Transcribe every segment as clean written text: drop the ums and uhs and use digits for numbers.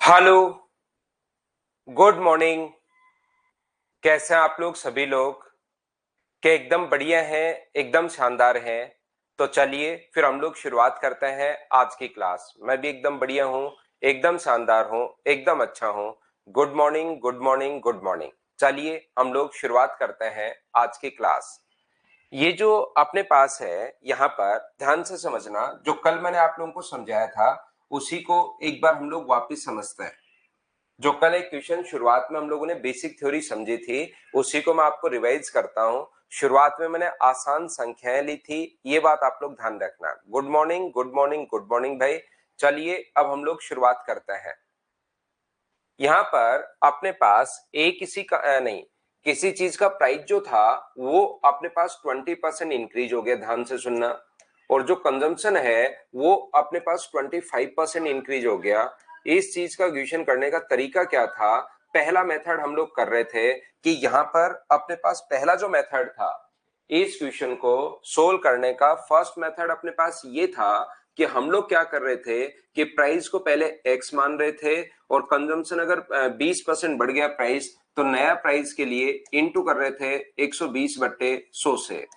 Hello, good morning. कैसे हैं आप लोग सभी लोग? क्या एकदम बढ़िया हैं, एकदम शानदार हैं? तो चलिए फिर हम लोग शुरुआत करते हैं आज की क्लास। मैं भी एकदम बढ़िया हूँ, एकदम शानदार हूँ, एकदम अच्छा हूँ। Good morning, good morning, good morning. चलिए हम लोग शुरुआत करते हैं आज की क्लास। ये जो अपने पास है यहाँ पर ध्यान से समझना, जो कल मैंने आप लोगों को समझाया था उसी को एक बार हम लोग वापस समझते हैं। जो कल एक क्वेश्चन शुरुआत में हम लोगों ने बेसिक थ्योरी समझी थी, उसी को मैं आपको रिवाइज करता हूं। शुरुआत में मैंने आसान संख्याएं ली थी, ये बात आप लोग ध्यान रखना। Good morning, good morning, good morning भाई। चलिए अब हम लोग शुरुआत करते हैं। यहाँ पर अपने पास किसी का नहीं, किसी चीज का प्राइस जो था वो अपने पास 20% इंक्रीज हो गया, ध्यान से सुनना। और जो कंजम्पशन है वो अपने पास 25% इंक्रीज हो गया। इस चीज का क्वेश्चन करने का तरीका क्या था? पहला मेथड हम लोग कर रहे थे कि यहाँ पर अपने पास पहला जो मेथड था इस क्वेश्चन को सोल्व करने का, फर्स्ट मेथड अपने पास ये था कि हम लोग क्या कर रहे थे कि प्राइस को पहले एक्स मान रहे थे और कंजम्पशन अगर 20% बढ़ गया प्राइस तो नया प्राइस के लिए इनटू कर रहे थे 120/100 से।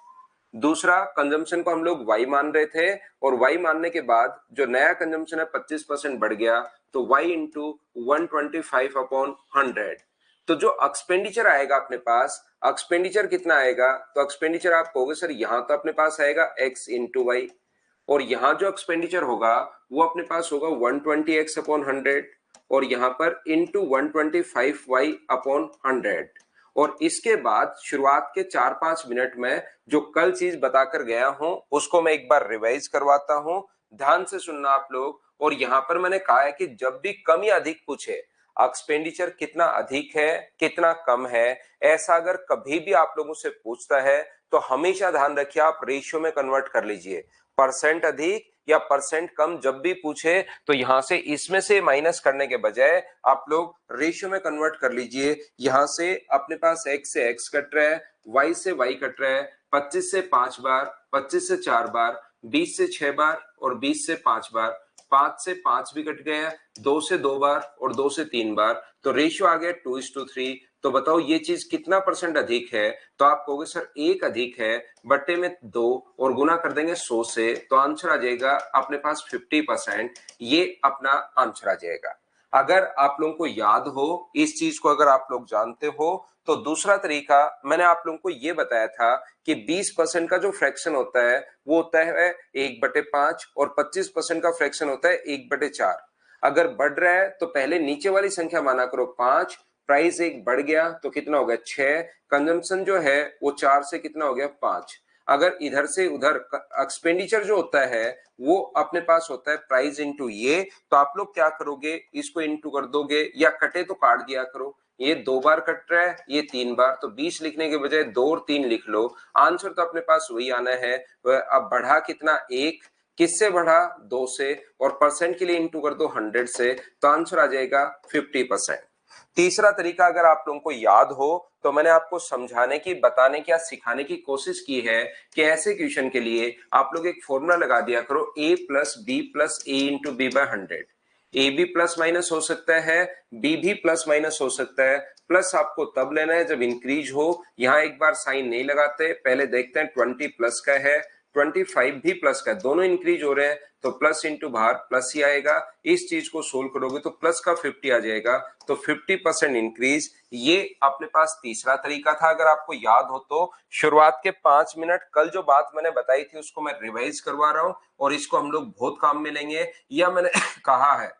दूसरा कंजम्पशन को हम लोग y मान रहे थे और y मानने के बाद जो नया कंजम्पशन है 25% बढ़ गया तो y इंटू 125/100। तो जो एक्सपेंडिचर आएगा अपने पास, एक्सपेंडिचर कितना आएगा? तो एक्सपेंडिचर आप कहोगे सर यहाँ तो अपने पास आएगा x इंटू वाई, और यहाँ जो एक्सपेंडिचर होगा वो अपने पास होगा 120x/100 और यहाँ पर इंटू 125y/100। और इसके बाद शुरुआत के 4-5 मिनट में जो कल चीज बताकर गया हूं उसको मैं एक बार रिवाइज करवाता हूं। ध्यान से सुनना आप लोग। और यहां पर मैंने कहा है कि जब भी कम या अधिक पूछे, एक्सपेंडिचर कितना अधिक है कितना कम है, ऐसा अगर कभी भी आप लोगों से पूछता है तो हमेशा ध्यान रखिए आप रेशियो में कन्वर्ट कर लीजिए। परसेंट अधिक या परसेंट कम जब भी पूछे तो यहां से इसमें से माइनस करने के बजाय आप लोग रेशियो में कन्वर्ट कर लीजिए। यहां से अपने पास x से x कट रहा है, y से y कट रहा है, 25 से 5 बार, 25 से 4 बार, 20 से 6 बार और 20 से 5 बार, 5 से 5 भी कट गया, 2 से 2 बार और 2 से 3 बार, तो रेशियो आ गया 2:3। तो बताओ ये चीज कितना परसेंट अधिक है? तो आप कहोगे सर एक अधिक है, बट्टे में 2 और गुना कर देंगे 100 से, तो आंसर आ जाएगा अपने पास 50%। ये अपना आंसर आ जाएगा। अगर आप लोगों को याद हो, इस चीज को अगर आप लोग जानते हो, तो दूसरा तरीका मैंने आप लोगों को ये बताया था कि 20% का जो फ्रैक्शन होता है वो होता है 1/5 और 25% का फ्रैक्शन होता है 1/4। अगर बढ़ रहा है तो पहले नीचे वाली संख्या माना करो 5, प्राइस एक बढ़ गया तो कितना हो गया 6, कंजम्पशन जो है वो 4 से कितना हो गया 5। अगर इधर से उधर एक्सपेंडिचर जो होता है वो अपने पास होता है प्राइस इंटू ये, तो आप लोग क्या करोगे, इसको इंटू कर दोगे या कटे तो काट दिया करो। ये 2 बार कट रहा है, ये 3 बार, तो 20 लिखने के बजाय 2 और 3 लिख लो। आंसर तो अपने पास वही आना है। अब बढ़ा कितना? 1। किससे बढ़ा? 2 से। और परसेंट के लिए इंटू कर दो 100 से, तो आंसर आ जाएगा 50%। तीसरा तरीका अगर आप लोगों को याद हो तो मैंने आपको समझाने की, बताने की या सिखाने की कोशिश की है कि ऐसे क्वेश्चन के लिए आप लोग एक फॉर्मूला लगा दिया करो, a plus B plus A into B by 100। A भी प्लस माइनस हो सकता है, बी भी प्लस माइनस हो सकता है। प्लस आपको तब लेना है जब इंक्रीज हो। यहां एक बार साइन नहीं लगाते, पहले देखते हैं 20 प्लस का है, 25 भी प्लस का है, दोनों इंक्रीज हो रहे हैं तो प्लस इंटू बाहर प्लस ही आएगा। इस चीज को सोल्व करोगे तो प्लस का 50 आ जाएगा, तो 50% इंक्रीज। ये अपने पास तीसरा तरीका था, अगर आपको याद हो तो। शुरुआत के 5 मिनट कल जो बात मैंने बताई थी उसको मैं रिवाइज करवा रहा हूं और इसको हम लोग बहुत काम में लेंगे, या मैंने कहा है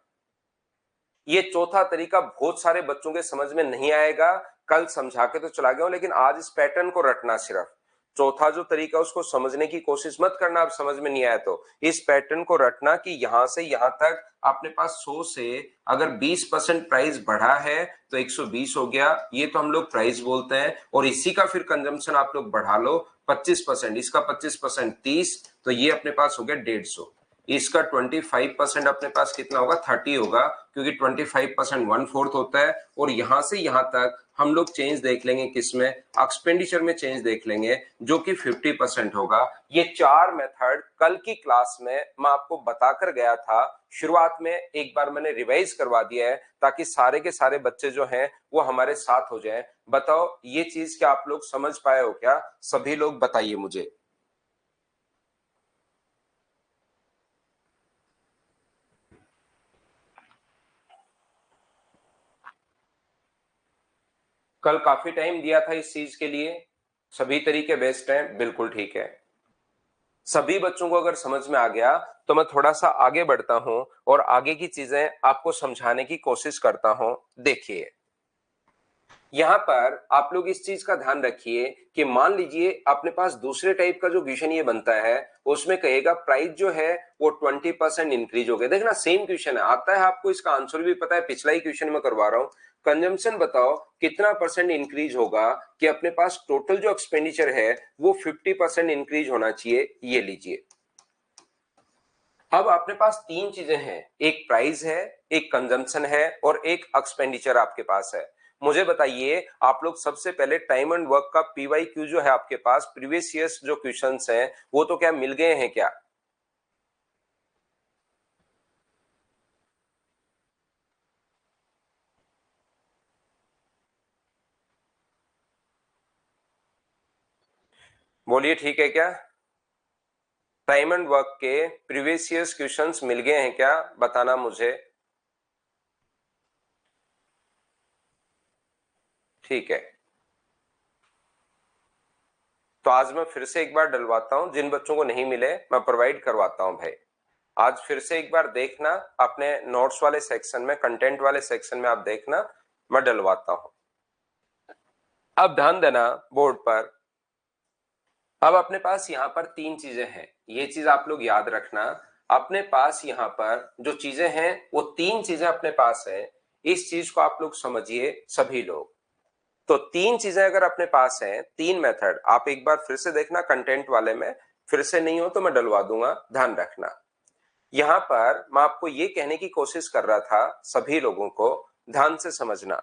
ये चौथा तरीका बहुत सारे बच्चों के समझ में नहीं आएगा। कल समझा के तो चला गया हूं, लेकिन आज इस पैटर्न को रटना। सिर्फ चौथा जो तरीका उसको समझने की कोशिश मत करना, आप समझ में नहीं आया तो इस पैटर्न को रटना कि यहां से यहां तक अपने पास 100 से अगर 20% प्राइस बढ़ा है तो 120 हो गया, ये तो हम लोग प्राइस बोलते हैं। और इसी का फिर कंजम्पशन आप लोग बढ़ा लो 25%, इसका 25% 30, तो ये अपने पास हो गया 150। इसका 25% अपने पास कितना होगा, 30 होगा, क्योंकि 25% 1/4 होता है। और यहां से यहां तक हम लोग चेंज देख लेंगे, किसमें, एक्सपेंडिचर में चेंज देख लेंगे, जो कि 50% होगा। ये 4 मेथड कल की क्लास में मैं आपको बताकर गया था, शुरुआत में एक बार मैंने रिवाइज करवा दिया है, ताकि सारे के सारे बच्चे जो हैं वो हमारे साथ हो जाएं। बताओ ये चीज क्या आप लोग समझ पाए हो क्या? सभी लोग बताइए मुझे। कल काफी टाइम दिया था इस चीज के लिए, सभी तरीके बेस्ट हैं, बिल्कुल ठीक है। सभी बच्चों को अगर समझ में आ गया तो मैं थोड़ा सा आगे बढ़ता हूं और आगे की चीजें आपको समझाने की कोशिश करता हूं। देखिए यहां पर आप लोग इस चीज का ध्यान रखिए कि मान लीजिए अपने पास दूसरे टाइप का जो क्वेश्चन ये बनता है, उसमें कहेगा प्राइस जो है वो 20% इंक्रीज हो गया। देखना सेम क्वेश्चन है, आता है आपको, इसका आंसर भी पता है, पिछला ही क्वेश्चन में करवा रहा हूं। कंजम्पशन बताओ कितना परसेंट इंक्रीज होगा कि अपने पास टोटल जो एक्सपेंडिचर है वो 50% इंक्रीज होना चाहिए। ये लीजिए, अब अपने पास तीन चीजें हैं, एक प्राइस है, एक कंजम्पशन है और एक एक्सपेंडिचर आपके पास है। मुझे बताइए आप लोग सबसे पहले टाइम एंड वर्क का पीवाई क्यू जो है आपके पास, प्रीवियस ईयर्स जो क्वेश्चंस हैं वो तो क्या मिल गए हैं क्या? बोलिए, ठीक है क्या? टाइम एंड वर्क के प्रीवियस ईयर्स क्वेश्चंस मिल गए हैं क्या, बताना मुझे। ठीक है, तो आज मैं फिर से एक बार डलवाता हूं, जिन बच्चों को नहीं मिले मैं प्रोवाइड करवाता हूं भाई। आज फिर से एक बार देखना, अपने नोट्स वाले सेक्शन में, कंटेंट वाले सेक्शन में आप देखना, मैं डलवाता हूं। अब ध्यान देना बोर्ड पर। अब अपने पास यहां पर तीन चीजें हैं, ये चीज आप लोग याद रखना। अपने पास यहां पर जो चीजें हैं वो तीन चीजें अपने पास है, इस चीज को आप लोग समझिए सभी लोग। तो तीन चीजें अगर अपने पास है, तीन मेथड, आप एक बार फिर से देखना कंटेंट वाले में, फिर से नहीं हो तो मैं डलवा दूंगा, ध्यान रखना। यहां पर मैं आपको ये कहने की कोशिश कर रहा था, सभी लोगों को ध्यान से समझना।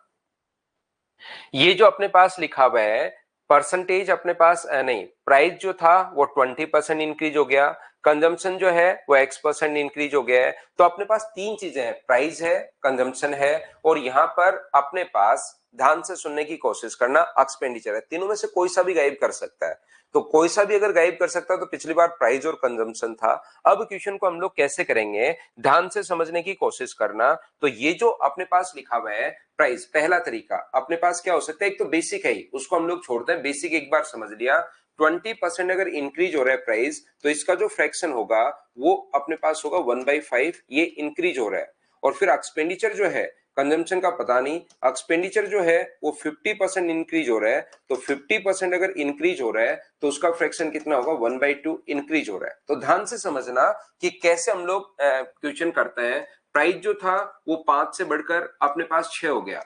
ये जो अपने पास लिखा हुआ है परसेंटेज, अपने पास नहीं, प्राइस जो था वो 20% इंक्रीज हो गया, कंजम्पशन जो है वो X% इंक्रीज हो गया है। तो अपने पास तीन चीजें हैं, प्राइस है, कंजम्पशन है और यहां पर अपने पास, ध्यान से सुनने की कोशिश करना, एक्सपेंडिचर है। तीनों में से कोई सा भी गायब कर सकता है, तो कोई सा भी अगर गायब कर सकता है तो पिछली बार प्राइस और कंजम्पशन था। अब क्वेश्चन को हम लोग कैसे करेंगे, ध्यान से समझने की कोशिश करना। तो ये जो अपने पास लिखा हुआ है प्राइस, पहला तरीका अपने पास क्या हो सकता है, एक तो बेसिक है ही, उसको हम लोग छोड़ते हैं, बेसिक एक बार समझ लिया। 20% अगर इंक्रीज हो रहा है प्राइस, तो इसका जो फ्रैक्शन होगा वो अपने पास होगा 1/5, ये इंक्रीज हो रहा है। और फिर एक्सपेंडिचर जो है, कंजम्पशन का पता नहीं, एक्सपेंडिचर जो है वो 50% इंक्रीज हो रहा है। तो 50% अगर इंक्रीज हो रहा है तो उसका फ्रैक्शन कितना होगा, 1/2 इंक्रीज हो रहा है। तो ध्यान से समझना कि कैसे हम लोग क्वेश्चन करते हैं। प्राइस जो था वो 5 से बढ़कर अपने पास 6 हो गया,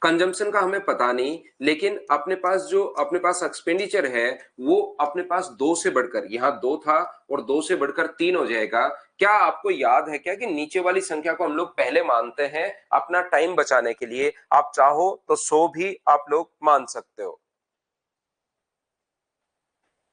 कंजम्पशन का हमें पता नहीं, लेकिन अपने पास जो अपने पास एक्सपेंडिचर है वो अपने पास 2 से बढ़कर, यहाँ 2 था और 2 से बढ़कर 3 हो जाएगा। क्या आपको याद है क्या कि नीचे वाली संख्या को हम लोग पहले मानते हैं अपना टाइम बचाने के लिए? आप चाहो तो 100 भी आप लोग मान सकते हो।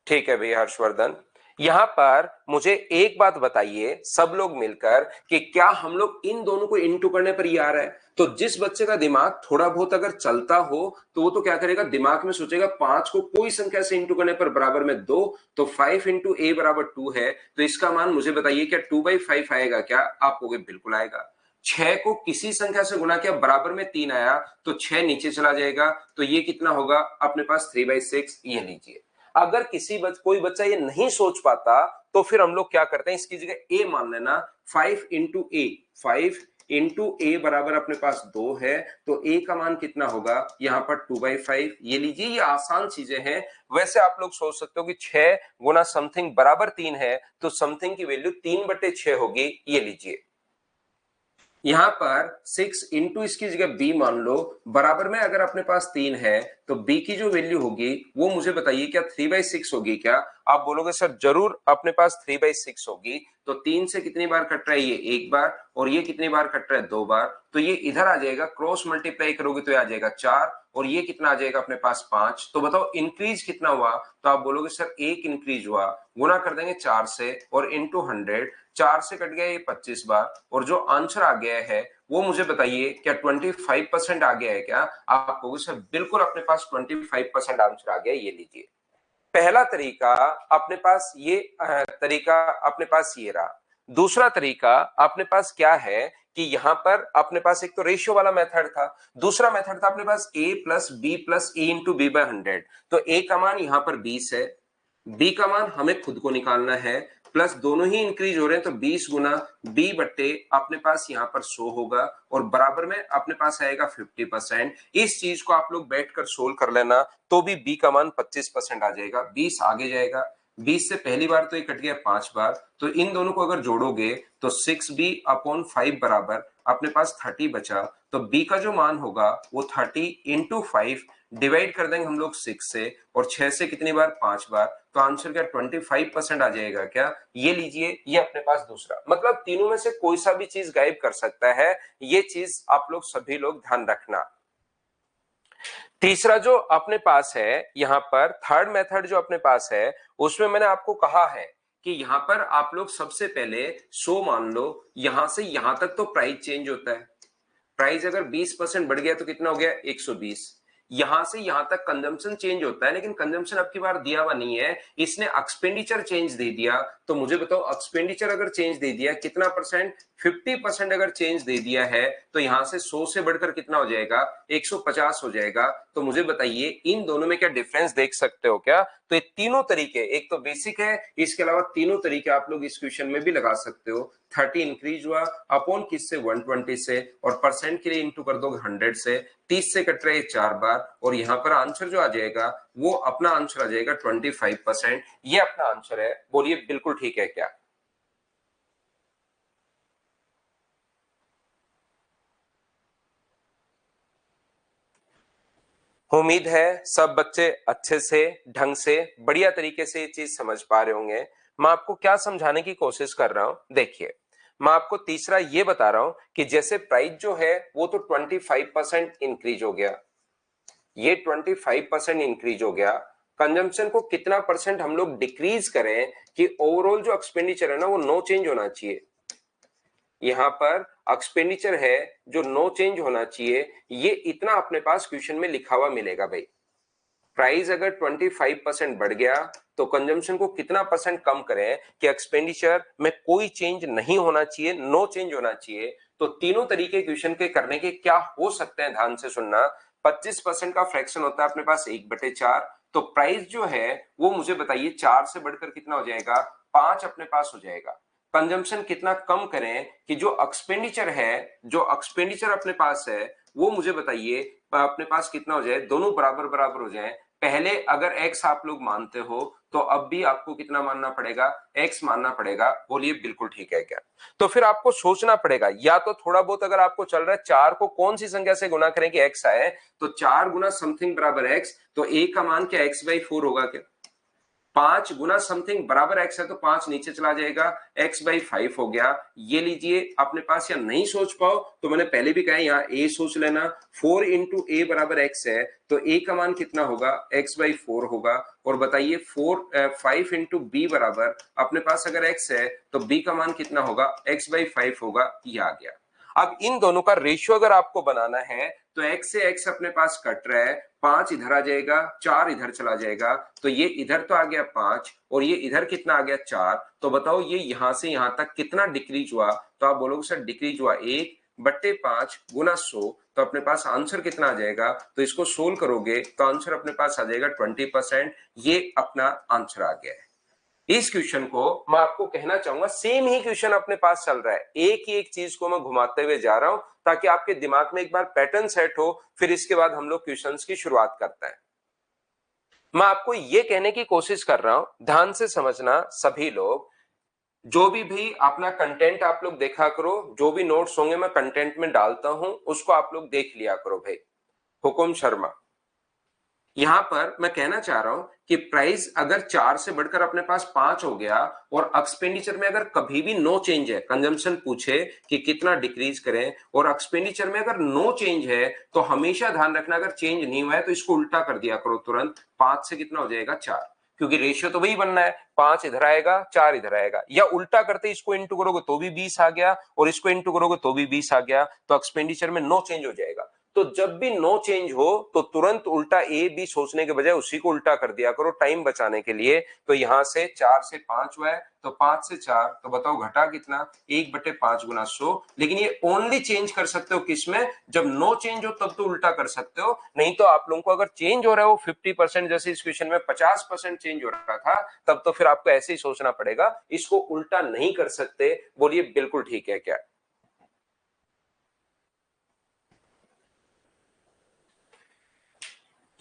ठीक है भैया हर्षवर्धन, यहां पर मुझे एक बात बताइए सब लोग मिलकर कि क्या हम लोग इन दोनों को इंटू करने पर ही आ रहा है? तो जिस बच्चे का दिमाग थोड़ा बहुत अगर चलता हो तो वो तो क्या करेगा, दिमाग में सोचेगा 5 को कोई संख्या से इंटू करने पर बराबर में 2, तो 5 इंटू ए बराबर 2 है, तो इसका मान मुझे बताइए क्या 2/5 आएगा क्या? आप कहोगे बिल्कुल आएगा। 6 को किसी संख्या से गुना किया, बराबर में 3 आया, तो 6 नीचे चला जाएगा, तो ये कितना होगा अपने पास 3/6। ये लीजिए, अगर कोई बच्चा ये नहीं सोच पाता तो फिर हम लोग क्या करते हैं, इसकी जगह ए मान लेना, 5 इंटू ए बराबर अपने पास 2 है, तो ए का मान कितना होगा यहाँ पर 2/5। ये लीजिए, ये आसान चीजें हैं। वैसे आप लोग सोच सकते हो कि 6 गुना समथिंग बराबर 3 है, तो समथिंग की वैल्यू 3/6 होगी। ये लीजिए, यहां पर 6 इंटू इसकी जगह बी मान लो, बराबर में अगर अपने पास 3 है तो बी की जो वैल्यू होगी वो मुझे बताइए क्या 3/6 होगी क्या? आप बोलोगे सर जरूर अपने पास 3/6 होगी। तो 3 से कितनी बार कट रहा है, ये एक बार, और ये कितनी बार कट रहा है, 2 बार, तो ये इधर आ जाएगा, क्रॉस मल्टीप्लाई करोगे तो ये आ जाएगा 4, और ये कितना आ जाएगा अपने पास 5। तो बताओ इंक्रीज कितना हुआ, तो आप बोलोगे सर एक इंक्रीज हुआ, गुना कर देंगे 4 से और इंटू 100, 4 से कट गया ये 25 बार, और जो आंसर आ गया है वो मुझे बताइए क्या 25% आ गया है क्या? आप कहोगे सर बिल्कुल अपने पास 25% आंसर आ गया, ये लीजिए। पहला तरीका अपने पास ये तरीका अपने पास ये रहा। दूसरा तरीका अपने पास क्या है कि यहां पर अपने पास एक तो रेशियो वाला मेथड था, दूसरा मेथड था अपने पास a plus B plus A into B by 100। तो a का मान यहां पर 20 है, b का मान हमें खुद को निकालना है, प्लस दोनों ही इंक्रीज हो रहे हैं तो 20 गुना b बट्टे अपने पास यहां पर 100 होगा, और बराबर में अपने पास आएगा 50%। इस चीज को आप लोग बैठकर सोल्व कर लेना, तो भी b का मान 25% आ जाएगा। 20 आगे जाएगा, 20 से पहली बार तो ये कट गया 5 बार, तो इन दोनों को अगर जोड़ोगे तो 6b अपॉन 5 बराबर अपने पास 30 बचा। तो b का जो मान होगा वो 30 इंटू 5 डिवाइड कर देंगे हम लोग 6 से, और 6 से कितनी बार, 5 बार, तो आंसर क्या 25% आ जाएगा क्या? ये लीजिए, ये अपने पास दूसरा, मतलब तीनों में से कोई सा भी चीज गायब कर सकता है, ये चीज आप लोग सभी लोग ध्यान रखना। तीसरा जो अपने पास है यहां पर, थर्ड मेथड जो अपने पास है, उसमें मैंने आपको कहा है कि यहां पर आप लोग सबसे पहले 100 मान लो, यहां से यहां तक तो प्राइस चेंज होता है, प्राइस अगर 20% बढ़ गया तो कितना हो गया, 120। यहां से यहां तक कंजम्पशन चेंज होता है, लेकिन कंजम्पशन अब की बार दिया हुआ नहीं है, इसने एक्सपेंडिचर चेंज दे दिया। तो मुझे बताओ एक्सपेंडिचर अगर चेंज दे दिया कितना परसेंट, 50% अगर चेंज दे दिया है, तो यहां से 100 से बढ़कर कितना हो जाएगा, 150 हो जाएगा। तो मुझे बताइए इन दोनों में क्या डिफरेंस देख सकते हो क्या? तो ये तीनों तरीके, एक तो बेसिक है, इसके अलावा तीनों तरीके आप लोग इस क्वेश्चन में भी लगा सकते हो। 30 इंक्रीज हुआ अपॉन किससे, 120 से, और परसेंट के लिए इंटू कर दोगे 100 से, 30 से कट रहे 4 बार, और यहां पर आंसर जो आ जाएगा वो अपना आंसर आ जाएगा 25%। ये अपना आंसर है, बोलिए बिल्कुल ठीक है क्या? उम्मीद है सब बच्चे अच्छे से, ढंग से, बढ़िया तरीके से ये चीज समझ पा रहे होंगे। मैं आपको क्या समझाने की कोशिश कर रहा हूं, देखिए मैं आपको तीसरा ये बता रहा हूं कि जैसे प्राइस जो है वो तो 25% इंक्रीज हो गया, ये 25% इंक्रीज हो गया, कंजम्पशन को कितना परसेंट हम लोग डिक्रीज करें कि ओवरऑल जो एक्सपेंडिचर है ना वो नो चेंज होना चाहिए। यहां पर एक्सपेंडिचर है जो नो चेंज होना चाहिए, ये इतना अपने पास क्वेश्चन में लिखा हुआ मिलेगा भाई। प्राइस अगर 25% बढ़ गया तो कंजम्पशन को कितना परसेंट कम करें कि एक्सपेंडिचर में कोई चेंज नहीं होना चाहिए, नो चेंज होना चाहिए। तो तीनों तरीके क्वेश्चन के करने के क्या हो सकते हैं, ध्यान से सुनना। 25% का फ्रैक्शन होता है अपने पास 1/4, तो प्राइस जो है वो मुझे बताइए 4 से बढ़कर कितना हो जाएगा, 5 अपने पास हो जाएगा। कंजम्पशन कितना कम करें कि जो एक्सपेंडिचर है, जो एक्सपेंडिचर अपने पास है वो मुझे बताइए अपने पास कितना हो जाए, दोनों बराबर बराबर हो जाए। पहले अगर x आप लोग मानते हो तो अब भी आपको कितना मानना पड़ेगा, x मानना पड़ेगा। बोलिए बिल्कुल ठीक है क्या? तो फिर आपको सोचना पड़ेगा, या तो थोड़ा बहुत अगर आपको चल रहा है 4 को कौन सी संख्या से गुना करें कि x आए, तो 4 गुना समथिंग बराबर x, तो a का मान क्या x/4 होगा क्या? 5 गुना समथिंग बराबर x है तो 5 नीचे चला जाएगा, x/5 हो गया। ये लीजिए अपने पास, या नहीं सोच पाओ तो मैंने पहले भी कहा यहाँ a सोच लेना, 4 इंटू ए बराबर x है तो a का मान कितना होगा, x/4 होगा। और बताइए 5 इंटू बी बराबर अपने पास अगर x है तो b का मान कितना होगा, x/5 होगा। ये आ गया। अब इन दोनों का रेशियो अगर आपको बनाना है तो x से x अपने पास कट रहा है, 5 इधर आ जाएगा, 4 इधर चला जाएगा, तो ये इधर तो आ गया 5 और ये इधर कितना आ गया 4। तो बताओ ये यहां से यहां तक कितना डिक्रीज हुआ, तो आप बोलोगे सर डिक्रीज हुआ 1/5 गुना 100, तो अपने पास आंसर कितना आ जाएगा, तो इसको सोल्व करोगे तो आंसर अपने पास आ जाएगा 20%। ये अपना आंसर आ गया है। इस क्वेश्चन को मैं आपको कहना चाहूंगा सेम ही क्वेश्चन अपने पास चल रहा है, एक ही एक चीज को मैं घुमाते हुए जा रहा हूं ताकि आपके दिमाग में एक बार पैटर्न सेट हो, फिर इसके बाद हम लोग क्वेश्चंस की शुरुआत करते हैं। मैं आपको यह कहने की कोशिश कर रहा हूं, ध्यान से समझना सभी लोग, जो भी अपना कंटेंट आप लोग देखा करो, जो भी नोट्स होंगे मैं कंटेंट में डालता हूं उसको आप लोग देख लिया करो भाई। हुकुम शर्मा, यहां पर मैं कहना चाह रहा हूं कि प्राइस अगर 4 से बढ़कर अपने पास 5 हो गया और एक्सपेंडिचर में अगर कभी भी नो चेंज है, कंजम्पशन पूछे कि कितना डिक्रीज करें और एक्सपेंडिचर में अगर नो चेंज है तो हमेशा ध्यान रखना अगर चेंज नहीं हुआ है तो इसको उल्टा कर दिया करो तुरंत। 5 से कितना हो जाएगा 4, क्योंकि रेशियो तो वही बनना है, 5 इधर आएगा 4 इधर आएगा, या उल्टा करते इसको इंटू करोगे तो भी 20 आ गया और इसको इंटू करोगे तो भी 20 आ गया, तो एक्सपेंडिचर में नो चेंज हो जाएगा। तो जब भी नो चेंज हो तो तुरंत उल्टा ए बी सोचने के बजाय उसी को उल्टा कर दिया करो टाइम बचाने के लिए। तो यहां से 4 से 5 हुआ है तो 5 से 4, तो बताओ घटा कितना, 1/5 गुना 100। लेकिन ये ओनली चेंज कर सकते हो किसमें, जब नो चेंज हो तब तो उल्टा कर सकते हो, नहीं तो आप लोगों को अगर चेंज हो रहा है वो 50%, जैसे इस क्वेश्चन में 50% चेंज हो रहा था, तब तो फिर आपको ऐसे ही सोचना पड़ेगा, इसको उल्टा नहीं कर सकते। बोलिए बिल्कुल ठीक है क्या?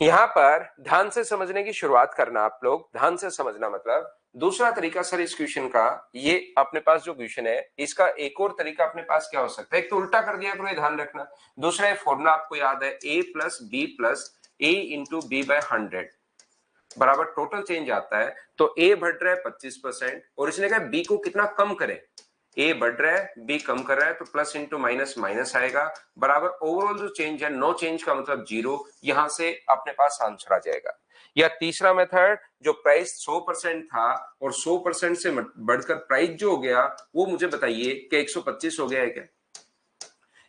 यहां पर ध्यान से समझने की शुरुआत करना, आप लोग ध्यान से समझना। मतलब दूसरा तरीका सर इस क्वेश्चन का, ये अपने पास जो क्वेश्चन है इसका एक और तरीका अपने पास क्या हो सकता है, एक तो उल्टा कर दिया करो, ये ध्यान रखना। दूसरा फॉर्मूला आपको याद है, a plus B plus A into B by 100 बराबर टोटल चेंज आता है। तो ए बढ़ रहा है 25% और इसने कहा बी को कितना कम करें, ए बढ़ रहा है बी कम कर रहा है, तो प्लस इंटू माइनस माइनस आएगा बराबर ओवरऑल जो चेंज है, नो चेंज का मतलब 0, यहां से अपने पास आंसर आ जाएगा। या तीसरा मेथड, जो प्राइस 100% था और 100% से बढ़कर प्राइस जो हो गया वो मुझे बताइए कि 125 हो गया है क्या?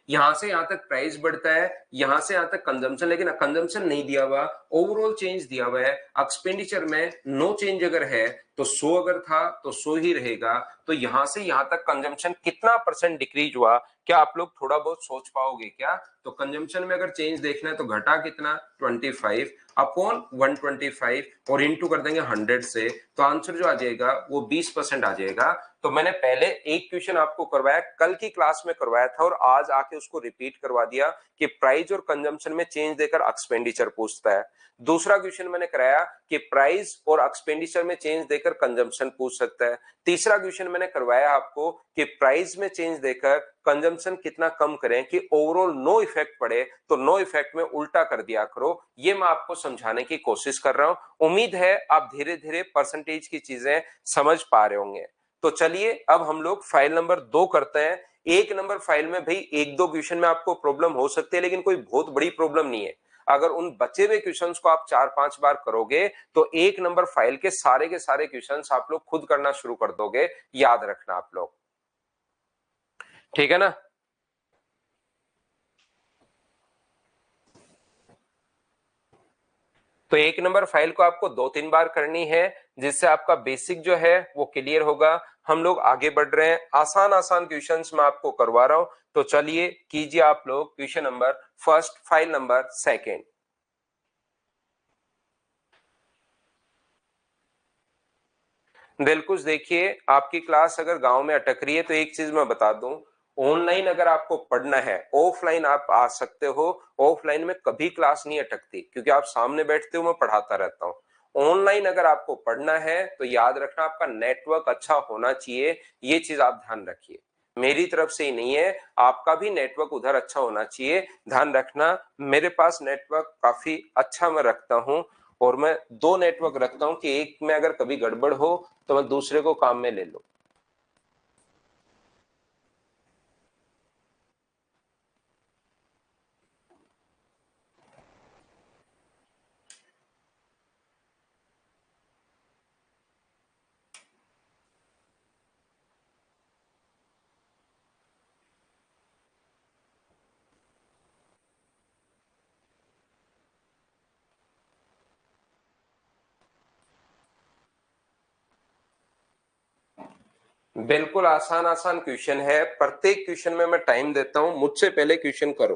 यहां से यहां तक प्राइस बढ़ता है, यहां से यहां तक कंजम्पशन, लेकिन कंजम्पशन नहीं दिया हुआ, ओवरऑल चेंज दिया हुआ है। एक्सपेंडिचर में नो चेंज अगर है तो 100 अगर था तो 100 ही रहेगा। तो यहां से यहां तक कंजम्पशन कितना परसेंट डिक्रीज हुआ, क्या आप लोग थोड़ा बहुत सोच पाओगे क्या? तो कंजम्पशन में अगर चेंज देखना है तो घटा कितना, 25 अपॉन 125 और इंटू कर देंगे 100 से, तो आंसर जो आ जाएगा वो 20% आ जाएगा। तो मैंने पहले एक क्वेश्चन आपको करवाया, कल की क्लास में करवाया था और आज आके उसको रिपीट करवा दिया कि प्राइस और कंजम्पशन में चेंज देकर एक्सपेंडिचर पूछता है। दूसरा क्वेश्चन मैंने कराया कि प्राइस और एक्सपेंडिचर में चेंज देकर कंजम्पशन पूछ सकता है। तीसरा क्वेश्चन मैंने करवाया आपको कि प्राइस में चेंज देकर कंजम्पशन कितना कम करें कि ओवरऑल नो इफेक्ट पड़े, तो नो इफेक्ट में उल्टा कर दिया करो। ये मैं आपको समझाने की कोशिश कर रहा हूं। उम्मीद है आप धीरे धीरे परसेंटेज की चीजें समझ पा रहे होंगे। तो चलिए अब हम लोग फाइल नंबर 2 करते हैं। एक नंबर फाइल में भाई एक दो क्वेश्चन में आपको प्रॉब्लम हो सकती है, लेकिन कोई बहुत बड़ी प्रॉब्लम नहीं है। अगर उन बचे हुए क्वेश्चंस को आप 4-5 बार करोगे तो एक नंबर फाइल के सारे क्वेश्चंस आप लोग खुद करना शुरू कर दोगे, याद रखना आप लोग, ठीक है ना? तो एक नंबर फाइल को आपको 2-3 बार करनी है, जिससे आपका बेसिक जो है वो क्लियर होगा। हम लोग आगे बढ़ रहे हैं, आसान आसान क्वेश्चंस मैं आपको करवा रहा हूं। तो चलिए कीजिए आप लोग question number first, file number second. Dilkush देखिए, आपकी क्लास अगर गांव में अटक रही है तो एक चीज मैं बता दूं, ऑनलाइन अगर आपको पढ़ना है, ऑफलाइन आप आ सकते हो। ऑफलाइन में कभी क्लास नहीं अटकती क्योंकि आप सामने बैठते हो, मैं पढ़ाता रहता हूं। ऑनलाइन अगर आपको पढ़ना है तो याद रखना आपका नेटवर्क अच्छा होना चाहिए, ये चीज आप ध्यान रखिए। मेरी तरफ से ही नहीं है, आपका भी नेटवर्क उधर अच्छा होना चाहिए, ध्यान रखना। मेरे पास नेटवर्क काफी अच्छा मैं रखता हूं और मैं 2 नेटवर्क रखता हूं कि एक में अगर कभी गड़बड़ हो तो मैं दूसरे को काम में ले लूं। बिल्कुल आसान आसान क्वेश्चन है, प्रत्येक क्वेश्चन में मैं टाइम देता हूं, मुझसे पहले क्वेश्चन करो।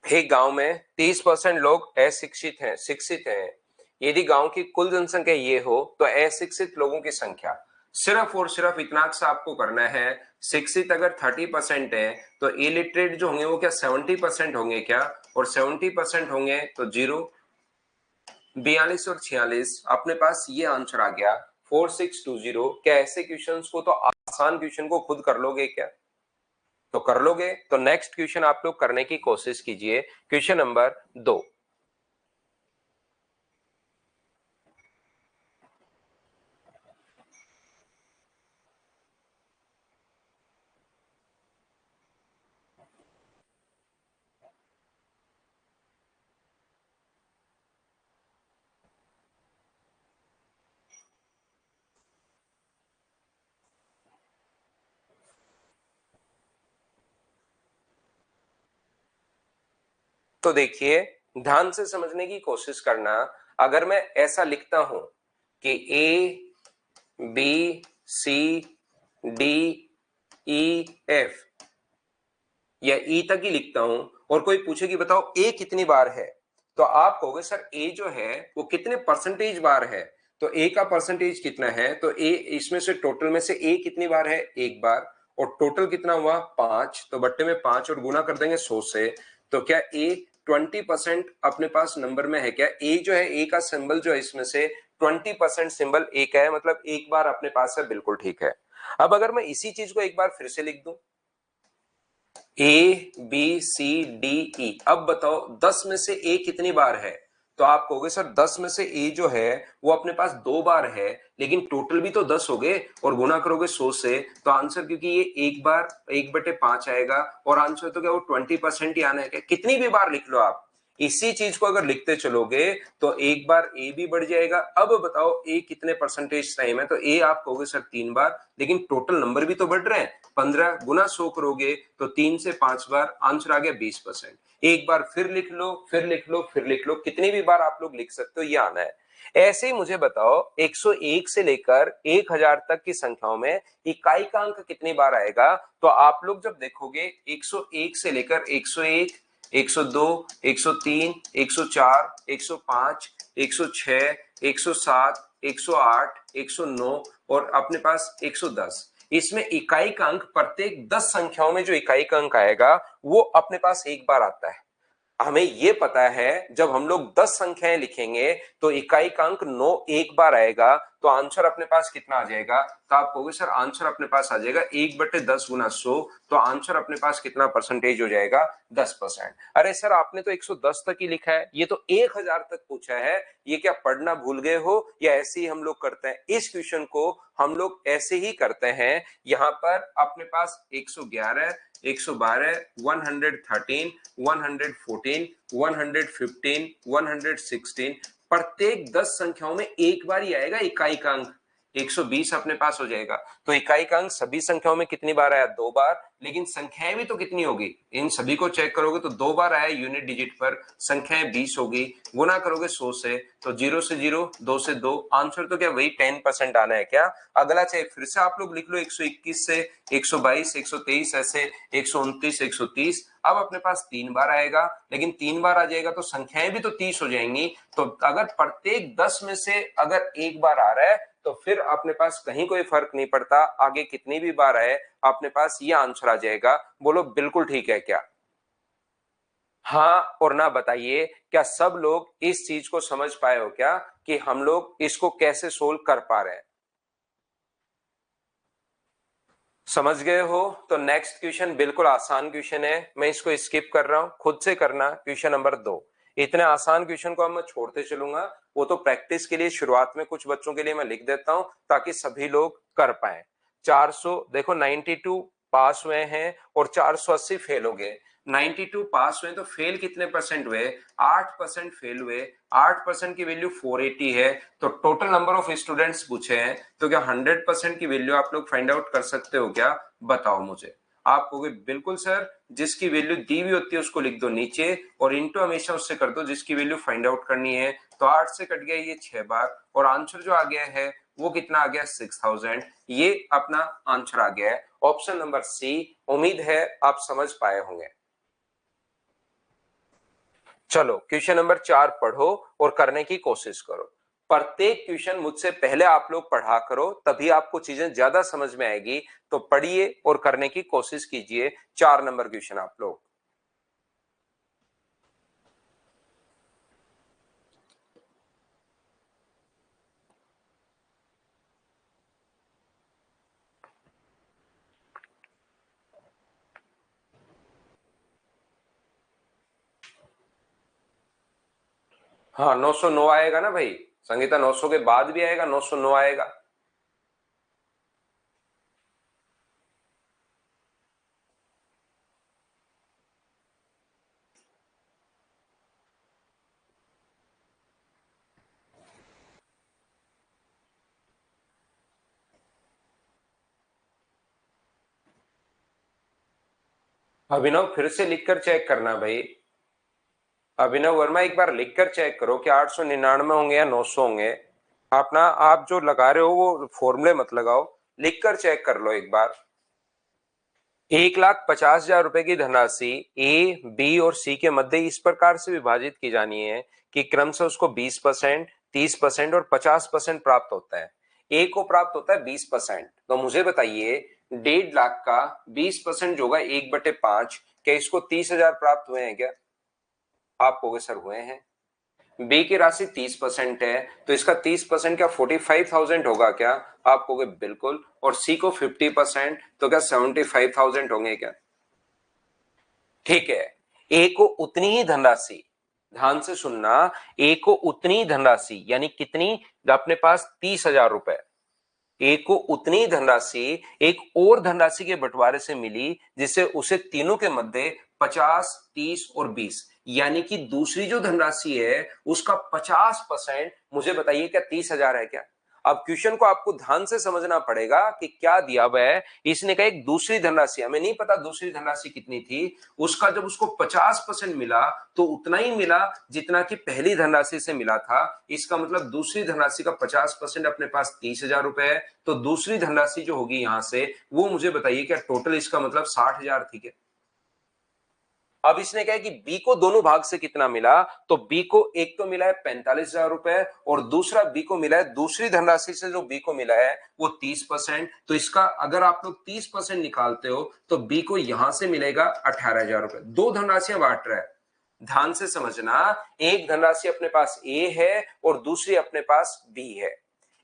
एक गांव में 30% लोग अशिक्षित हैं, शिक्षित हैं। यदि गांव की कुल जनसंख्या ये हो तो अशिक्षित लोगों की संख्या, सिर्फ और सिर्फ इतना सा आपको करना है। शिक्षित अगर 30% है तो इलिटरेट जो होंगे वो क्या 70% होंगे क्या? और 70% होंगे तो 0, 42 और 46, अपने पास ये आंसर आ गया 4620। क्या ऐसे क्वेश्चंस को तो आसान क्वेश्चन को खुद कर लोगे क्या? तो कर लोगे। तो नेक्स्ट क्वेश्चन आप लोग करने की कोशिश कीजिए, क्वेश्चन नंबर 2। तो देखिए, ध्यान से समझने की कोशिश करना। अगर मैं ऐसा लिखता हूं कि A B C D E F, या ई तक ही लिखता हूं, और कोई पूछे कि बताओ ए कितनी बार है, तो आप कहोगे सर ए जो है वो कितने परसेंटेज बार है। तो ए का परसेंटेज कितना है, तो ए इसमें से टोटल में से ए कितनी बार है, एक बार, और टोटल कितना हुआ 5, तो बट्टे में 5 और गुना कर देंगे 100 से। तो क्या ए 20% अपने पास नंबर में है क्या, ए जो है, ए का सिंबल जो है इसमें से 20% सिंबल ए का है, मतलब एक बार अपने पास है, बिल्कुल ठीक है। अब अगर मैं इसी चीज को एक बार फिर से लिख दूं, ए बी सी डी ई, अब बताओ 10 में से ए कितनी बार है। तो आप कहोगे सर 10 में से ए जो है वो अपने पास 2 बार है, लेकिन टोटल भी तो 10 हो गए, और गुना करोगे 100 से, तो आंसर, क्योंकि ये एक बार 1/5 आएगा, और आंसर तो क्या वो 20% ही आना है क्या, कितनी भी बार लिख लो आप। इसी चीज को अगर लिखते चलोगे तो एक बार ए भी बढ़ जाएगा। अब बताओ ए कितने परसेंटेज टाइम है, तो ए आप कहोगे सर 3 बार, लेकिन टोटल नंबर भी तो बढ़ रहे हैं। 15 गुना 100 करोगे तो 3 से 5 बार, आंसर आ गया 20%। एक बार फिर लिख लो, फिर लिख लो, फिर लिख लो, कितनी भी बार आप लोग लिख सकते हो, ये आना है। ऐसे ही मुझे बताओ 101 से लेकर 1000 तक की संख्याओं में इकाई का अंक कितनी बार आएगा। तो आप लोग जब देखोगे 101 से लेकर 101, 102, 103, 104, 105, 106, 107, 108, 109 और अपने पास 110, इसमें इकाई का अंक प्रत्येक 10 संख्याओं में जो इकाई का अंक आएगा वो अपने पास एक बार आता है। हमें ये पता है जब हम लोग 10 संख्याएं लिखेंगे तो इकाई का अंक 9 एक बार आएगा, तो आंसर अपने पास कितना आ जाएगा। तो आप कहोगे सर आंसर अपने पास आ जाएगा 1/10 गुना 100, तो आंसर अपने पास कितना परसेंटेज हो जाएगा, 10%। अरे सर आपने तो 110 तक ही लिखा है, ये तो 1000 तक पूछा है, ये क्या पढ़ना भूल गए हो, या ऐसे ही हम लोग करते हैं। इस क्वेश्चन को हम लोग ऐसे ही करते हैं। यहां पर अपने पास 111, 112, 113, 114, 115, 116, प्रत्येक 10 संख्याओं में एक बार ही आएगा इकाई का अंक। 120 अपने पास हो जाएगा। तो इकाई का अंक सभी संख्याओं में कितनी बार आया, 2 बार, लेकिन संख्याएं भी तो कितनी होगी, इन सभी को चेक करोगे तो 2 बार आया यूनिट डिजिट पर, संख्याएं 20 होगी, गुना करोगे 100 से, तो 0 से 0, 2 से 2, आंसर तो क्या वही 10% आना है क्या। अगला चाहे फिर से आप लोग लिख लो 121 से 122, 123, ऐसे 129, 130, अब अपने पास 3 बार आएगा, लेकिन 3 बार आ जाएगा तो संख्याएं भी तो 30 हो जाएंगी। तो अगर प्रत्येक 10 में से अगर एक बार आ रहा है तो फिर अपने पास कहीं कोई फर्क नहीं पड़ता, आगे कितनी भी बार आए अपने पास ये आंसर आ जाएगा। बोलो बिल्कुल ठीक है क्या। हाँ और ना बताइए, क्या सब लोग इस चीज को समझ पाए हो क्या कि हम लोग इसको कैसे सोल्व कर पा रहे हैं। समझ गए हो। तो नेक्स्ट क्वेश्चन बिल्कुल आसान क्वेश्चन है, मैं इसको स्किप कर रहा हूं, खुद से करना। क्वेश्चन नंबर 2, इतने आसान क्वेश्चन को अब मैं छोड़ते चलूंगा, वो तो प्रैक्टिस के लिए शुरुआत में कुछ बच्चों के लिए मैं लिख देता हूं ताकि सभी लोग कर पाए। 400 देखो, 92 पास हुए हैं और 480 फेल हो गए। 92 पास हुए तो फेल कितने परसेंट हुए, 8% फेल हुए। 8% की वैल्यू 480 है। तो टोटल नंबर ऑफ स्टूडेंट्स पूछे हैं, तो क्या 100% की वैल्यू आप लोग फाइंड आउट कर सकते हो क्या, बताओ मुझे। आप कहोगे बिल्कुल सर, जिसकी वैल्यू दी हुई होती है उसको लिख दो नीचे, और इंटू हमेशा उससे कर दो जिसकी वैल्यू फाइंड आउट करनी है। तो 8 से कट गया ये 6 बार, और आंसर जो आ गया है वो कितना आ गया, 6000। ये अपना आंसर आ गया है, ऑप्शन नंबर सी। उम्मीद है आप समझ पाए होंगे। चलो क्वेश्चन नंबर 4 पढ़ो और करने की कोशिश करो। प्रत्येक क्वेश्चन मुझसे पहले आप लोग पढ़ा करो, तभी आपको चीजें ज्यादा समझ में आएगी। तो पढ़िए और करने की कोशिश कीजिए। 4 नंबर क्वेश्चन आप लोग। हाँ 909 आएगा ना भाई, संगीता 900 के बाद भी आएगा, 909 आएगा। अभिनव फिर से लिखकर चेक करना भाई। अभिनव वर्मा एक बार लिखकर चेक करो कि 899 होंगे या 900 होंगे। आप ना, आप जो लगा रहे हो वो फॉर्मूले मत लगाओ, लिखकर चेक कर लो एक बार। 1,50,000 रुपए की धनराशि ए, बी और सी के मध्य इस प्रकार से विभाजित की जानी है कि क्रमशः उसको 20%, 30% और 50% प्राप्त होता है। ए को प्राप्त होता है 20%। तो मुझे बताइए 1,50,000 का 20% जो होगा 1/5, क्या इसको 30,000 प्राप्त हुए हैं क्या? आप कहोगे सर हुए हैं। बी की राशि 30% है, तो इसका 30% क्या 45,000 होगा क्या? आप कहोगे बिल्कुल। और सी को 50%, तो क्या 75,000 होंगे क्या? ठीक है। ए को उतनी ही धनराशि, ध्यान से सुनना, ए को उतनी धनराशि यानी कितनी? अपने पास 30,000 रुपए। ए को उतनी धनराशि एक और धनराशि के बंटवारे से मिली, जिससे उसे तीनों के मध्य 50, 30 और 20 यानी कि दूसरी जो धनराशि है उसका 50%। मुझे बताइए क्या 30,000 है क्या? अब क्वेश्चन को आपको ध्यान से समझना पड़ेगा कि क्या दिया हुआ है। इसने कहा एक दूसरी धनराशि, हमें नहीं पता दूसरी धनराशि कितनी थी, उसका जब उसको 50% मिला तो उतना ही मिला जितना कि पहली धनराशि से मिला था। इसका मतलब दूसरी धनराशि का 50% अपने पास 30,000 रुपए है। तो दूसरी धनराशि जो होगी यहां से, वो मुझे बताइए क्या टोटल इसका मतलब 60,000 थी क्या? अब इसने कहा कि बी को दोनों भाग से कितना मिला, तो बी को एक तो मिला है 45,000 रुपए और दूसरा बी को मिला है, दूसरी धनराशि से जो बी को मिला है वो 30%। तो इसका अगर आप लोग 30% निकालते हो तो बी को यहां से मिलेगा 18,000 रुपए। दो धनराशियां बांट रहा है, ध्यान से समझना। एक धनराशि अपने पास ए है और दूसरी अपने पास बी है।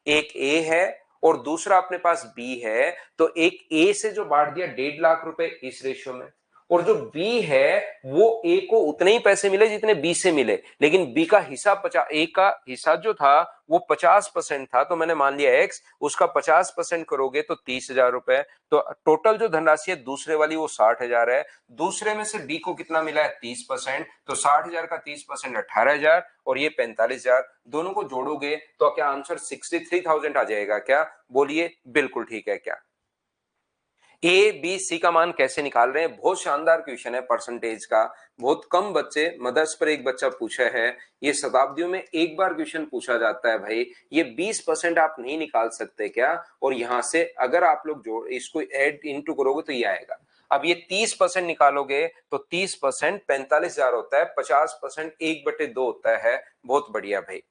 एक ए है और दूसरा अपने पास बी है, तो एक ए से जो बांट दिया 1,50,000 रुपए इस रेशियो में, और जो बी है वो ए को उतने ही पैसे मिले जितने बी से मिले, लेकिन बी का हिस्सा 50, ए का हिस्सा जो था वो 50% था, तो मैंने मान लिया एक्स, उसका 50% करोगे तो 30,000 रुपए। तो टोटल जो धनराशि है दूसरे वाली वो 60,000 है। दूसरे में से बी को कितना मिला है 30%, तो 60,000 का 30% 18,000 और ये 45,000, दोनों को जोड़ोगे तो क्या आंसर 63,000 आ जाएगा क्या? बोलिए बिल्कुल ठीक है क्या? ए बी सी का मान कैसे निकाल रहे हैं? बहुत शानदार क्वेश्चन है परसेंटेज का। बहुत कम बच्चे, मदर्स पर एक बच्चा पूछा है, ये शताब्दियों में एक बार क्वेश्चन पूछा जाता है भाई। ये 20% आप नहीं निकाल सकते क्या? और यहां से अगर आप लोग जोड़ इसको ऐड इनटू करोगे तो ये आएगा। अब ये 30% निकालोगे तो 30% 45,000 होता है, 50% 1/2 होता है। बहुत बढ़िया भाई।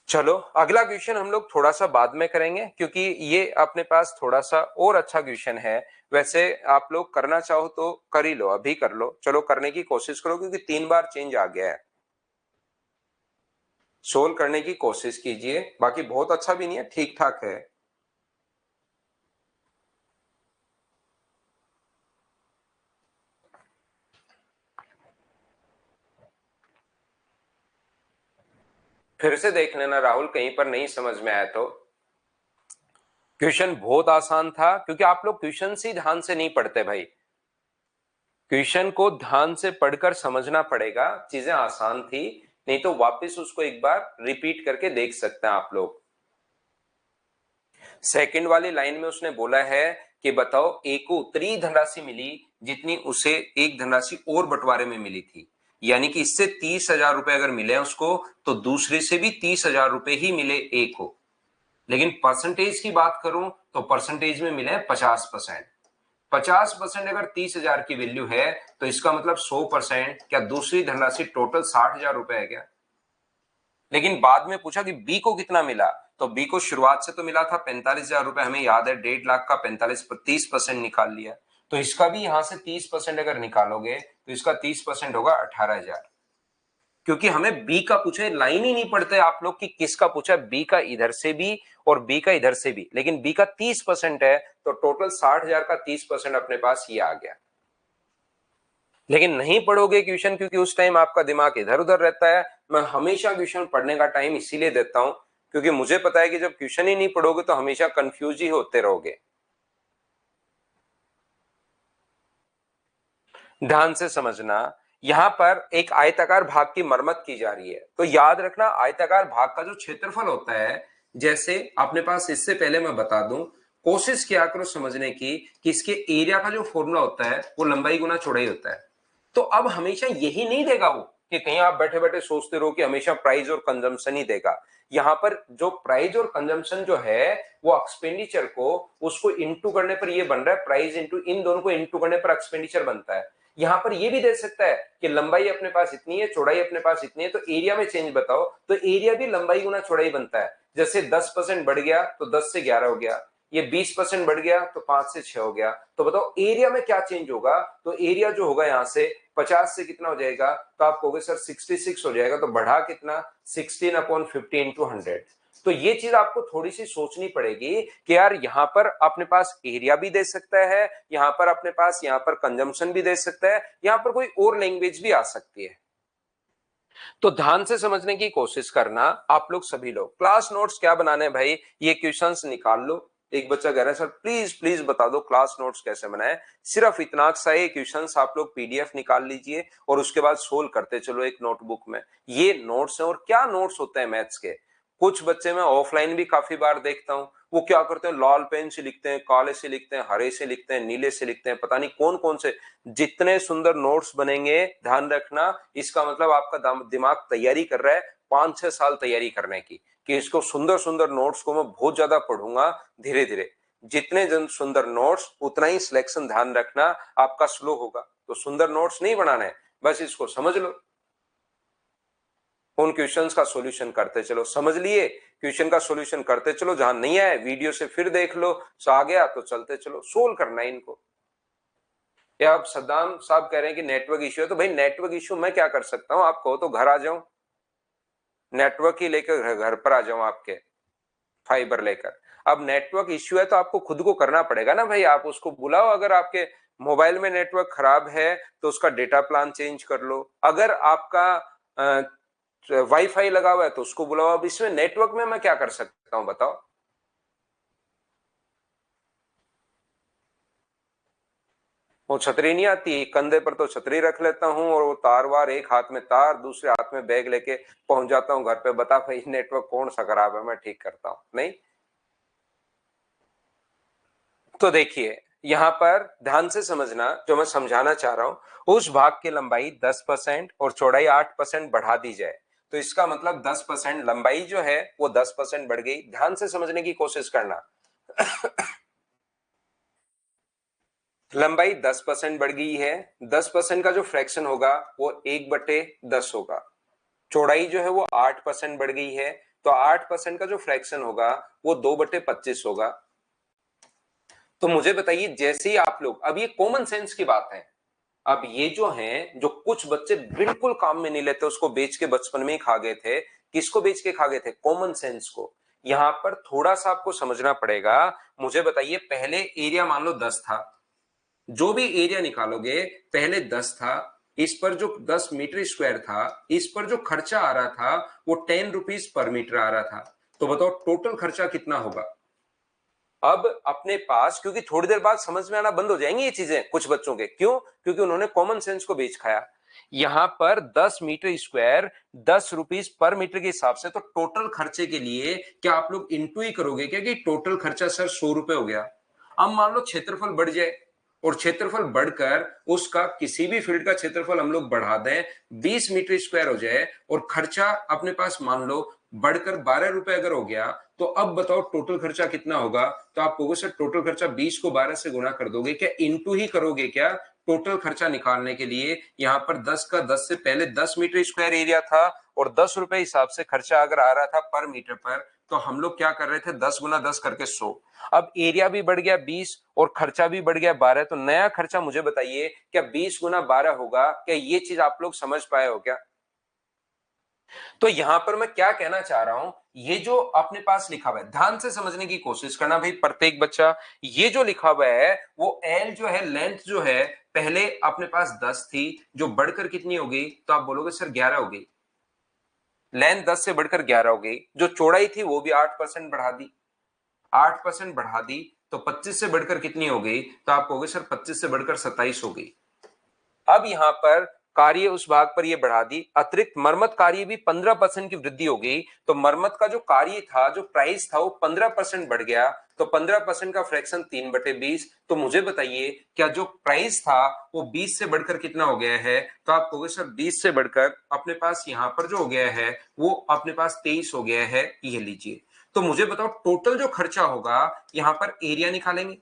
चलो अगला क्वेश्चन हम लोग थोड़ा सा बाद में करेंगे, क्योंकि ये अपने पास थोड़ा सा और अच्छा क्वेश्चन है। वैसे आप लोग करना चाहो तो कर ही लो, अभी कर लो, चलो करने की कोशिश करो, क्योंकि 3 बार चेंज आ गया है। सोल्व करने की कोशिश कीजिए, बाकी बहुत अच्छा भी नहीं है, ठीक ठाक है। फिर से देख लेना राहुल, कहीं पर नहीं समझ में आया तो। क्वेश्चन बहुत आसान था, क्योंकि आप लोग क्वेश्चन ही ध्यान से नहीं पढ़ते भाई। क्वेश्चन को ध्यान से पढ़कर समझना पड़ेगा। चीजें आसान थी, नहीं तो वापस उसको एक बार रिपीट करके देख सकते हैं आप लोग। सेकंड वाली लाइन में उसने बोला है कि बताओ ए को उतनी धनराशि मिली जितनी उसे एक धनराशि और बंटवारे में मिली थी, यानी कि इससे 30,000 रुपए अगर मिले उसको तो दूसरे से भी 30,000 रुपए ही मिले ए को। लेकिन परसेंटेज की बात करूं तो परसेंटेज में मिले 50%। 50% अगर 30,000 की वैल्यू है तो इसका मतलब 100%, क्या दूसरी धनराशि टोटल 60,000 रुपए है क्या? लेकिन बाद में पूछा कि बी को कितना मिला, तो बी को शुरुआत से तो मिला था 45,000 रुपए, हमें याद है 1,50,000 का 30% निकाल लिया। तो इसका भी यहां से 30% अगर निकालोगे तो इसका 30% होगा 18,000। क्योंकि हमें बी का पूछा, लाइन ही नहीं पढ़ते आप लोग कि किसका पूछा, बी का इधर से भी और बी का इधर से भी, लेकिन बी का 30% है, तो टोटल 60,000 का 30% अपने पास ये आ गया। लेकिन नहीं पढ़ोगे क्वेश्चन क्योंकि उस टाइम आपका दिमाग इधर उधर रहता है। मैं हमेशा क्वेश्चन पढ़ने का टाइम इसीलिए देता हूं क्योंकि मुझे पता है कि जब क्वेश्चन ही नहीं पढ़ोगे तो हमेशा कंफ्यूज ही होते रहोगे। ध्यान से समझना, यहां पर एक आयताकार भाग की मरम्मत की जा रही है। तो याद रखना आयताकार भाग का जो क्षेत्रफल होता है, जैसे अपने पास, इससे पहले मैं बता दूं, कोशिश किया करो समझने की कि इसके एरिया का जो फॉर्मूला होता है वो लंबाई गुना चौड़ाई होता है। तो अब हमेशा यही नहीं देगा वो कि कहीं आप बैठे बैठे सोचते रहो कि हमेशा प्राइस और कंजम्पशन ही देगा। यहां पर जो प्राइस और कंजम्पशन जो है वो एक्सपेंडिचर को, उसको इंटू करने पर ये बन रहा है प्राइस इंटू, इन दोनों को इंटू करने पर एक्सपेंडिचर बनता है। यहां पर ये भी दे सकता है कि लंबाई अपने पास इतनी है, चौड़ाई अपने पास इतनी है, तो एरिया में चेंज बताओ, तो एरिया भी लंबाई गुना चौड़ाई बनता है। जैसे 10% बढ़ गया तो 10 से 11 हो गया, ये 20% बढ़ गया तो 5 से 6 हो गया। तो बताओ एरिया में क्या चेंज होगा? तो एरिया जो होगा यहां से 50 से कितना हो जाएगा? तो आप कहोगे सर 66 हो जाएगा। तो बढ़ा कितना? 16/50 इंटू 100। तो ये चीज आपको थोड़ी सी सोचनी पड़ेगी कि यार यहां पर अपने पास एरिया भी दे सकता है, यहां पर अपने पास यहां पर कंजम्पशन भी दे सकता है, यहां पर कोई और लैंग्वेज भी आ सकती है। तो ध्यान से समझने की कोशिश करना आप लोग सभी लोग। क्लास नोट्स क्या बनाने भाई, ये क्वेश्चंस निकाल लो। एक बच्चा कह रहा है सर प्लीज प्लीज बता दो क्लास नोट्स कैसे बनाए। सिर्फ इतना सा ही क्वेश्चंस आप लोग पीडीएफ निकाल लीजिए और उसके बाद सोल्व करते चलो एक नोटबुक में। ये नोट्स है। और क्या नोट्स होते हैं मैथ्स के? कुछ बच्चे मैं ऑफलाइन भी काफी बार देखता हूँ, वो क्या करते हैं, लाल पेन से लिखते हैं, काले से लिखते हैं, हरे से लिखते हैं, नीले से लिखते हैं, पता नहीं कौन कौन से। जितने सुंदर नोट्स बनेंगे, ध्यान रखना, इसका मतलब आपका दिमाग तैयारी कर रहा है 5-6 साल तैयारी करने की, कि इसको सुंदर सुंदर नोट्स को मैं बहुत ज्यादा पढ़ूंगा धीरे धीरे। जितने जन सुंदर नोट्स उतना ही सिलेक्शन, ध्यान रखना, आपका स्लो होगा। तो सुंदर नोट्स नहीं बनाने, बस इसको समझ लो, उन क्वेश्चंस का सॉल्यूशन करते चलो। समझ लिए? क्वेश्चन का सॉल्यूशन करते चलो, जहां नहीं आए वीडियो से फिर देख लो, सो आ गया तो चलते चलो, सोल्व करना है इनको। या आप सद्दाम साहब कह रहे हैं कि नेटवर्क इश्यू है, तो भाई नेटवर्क इश्यू मैं क्या कर सकता हूं? आप कहो तो घर आ जाऊं, नेटवर्क ही लेकर घर पर आ जाऊं आपके, फाइबर लेकर। अब नेटवर्क इश्यू है तो आपको खुद को करना पड़ेगा ना भाई, आप उसको बुलाओ। अगर आपके मोबाइल में नेटवर्क खराब है तो उसका डेटा प्लान चेंज कर लो। अगर आपका वाईफाई लगा हुआ है तो उसको बुलाओ। अब इसमें नेटवर्क में मैं क्या कर सकता हूं बताओ? वो छतरी नहीं आती, कंधे पर तो छतरी रख लेता हूँ और वो तार वार, एक हाथ में तार दूसरे हाथ में बैग लेके पहुंच जाता हूँ घर पे। बता भाई नेटवर्क कौन सा खराब है, मैं ठीक करता हूँ नहीं। तो देखिए यहां पर ध्यान से समझना, जो मैं समझाना चाह रहा हूं, उस भाग की लंबाई 10% और चौड़ाई 8% बढ़ा दी जाए तो इसका मतलब 10% लंबाई जो है वो 10% बढ़ गई। ध्यान से समझने की कोशिश करना। लंबाई 10% बढ़ गई है, 10% का जो फ्रैक्शन होगा वो 1/10 होगा। चौड़ाई जो है वो 8% बढ़ गई है, तो 8% का जो फ्रैक्शन होगा वो 2/25 होगा। तो मुझे बताइए, जैसे ही आप लोग, अब ये कॉमन सेंस की बात है, अब ये जो हैं, जो कुछ बच्चे बिल्कुल काम में नहीं लेते, उसको बेच के बचपन में ही खा गए थे। किसको बेच के खा गए थे? कॉमन सेंस को। यहां पर थोड़ा सा आपको समझना पड़ेगा। मुझे बताइए, पहले एरिया मान लो 10 था, जो भी एरिया निकालोगे पहले 10 था, इस पर जो 10 मीटर स्क्वायर था, इस पर जो खर्चा आ रहा था वो 10 रुपीज पर मीटर आ रहा था। तो बताओ टोटल खर्चा कितना होगा? अब अपने पास, क्योंकि थोड़ी देर बाद समझ में आना बंद हो जाएंगी ये चीजें कुछ बच्चों के, क्यों? क्योंकि उन्होंने कॉमन सेंस को बेच खाया। यहां पर 10 metre square 10 rupees per metre के हिसाब से, तो टोटल खर्चे के लिए क्या आप लोग इंटू ही करोगे क्या कि टोटल खर्चा सर 100 रुपए हो गया? अब मान लो क्षेत्रफल बढ़ जाए और क्षेत्रफल बढ़कर उसका किसी भी फील्ड का क्षेत्रफल हम लोग बढ़ा दें, 20 मीटर स्क्वायर हो जाए और खर्चा अपने पास मान लो बढ़कर 12 रुपए अगर हो गया, तो अब बताओ टोटल खर्चा कितना होगा? तो आप कहोगे सर टोटल खर्चा 20 को 12 से गुना कर दोगे क्या, इंटू ही करोगे क्या टोटल खर्चा निकालने के लिए? यहां पर 10 का 10 से पहले 10 मीटर स्क्वायर एरिया था और 10 रुपए हिसाब से खर्चा अगर आ रहा था पर मीटर पर, तो हम लोग क्या कर रहे थे, 10 गुना 10 करके 100। अब एरिया भी बढ़ गया 20 और खर्चा भी बढ़ गया 12, तो नया खर्चा मुझे बताइए क्या 20 गुना 12 होगा? क्या ये चीज आप लोग समझ पाए हो क्या? तो यहां पर मैं क्या कहना चाह रहा हूं, ये जो अपने पास लिखा हुआ है ध्यान से समझने की कोशिश करना भाई प्रत्येक बच्चा। ये जो लिखा हुआ है वो एल जो है, लेंथ जो है, पहले अपने पास 10 थी, जो बढ़कर कितनी हो गई, तो आप बोलोगे सर 11 हो गई। लेंथ 10 से बढ़कर 11 हो गई। जो चौड़ाई थी वो भी 8% बढ़ा दी, 8% बढ़ा दी, तो 25 से बढ़कर कितनी हो गई, तो आप कहोगे सर 25 से बढ़कर 27 हो गई। अब यहां पर कार्य उस भाग पर ये बढ़ा दी, अतिरिक्त मरम्मत कार्य भी 15% की वृद्धि हो गई। तो मरम्मत का जो कार्य था, जो प्राइस था, वो 15% बढ़ गया। तो 15% का फ्रैक्शन 3/20। तो मुझे बताइए क्या जो प्राइस था वो 20 से बढ़कर कितना हो गया है, तो आप कहोगे सर 20 से बढ़कर अपने पास यहां पर जो हो गया है वो अपने पास 23 हो गया है। ये लीजिए। तो मुझे बताओ टोटल जो खर्चा होगा, यहां पर एरिया निकालेंगे।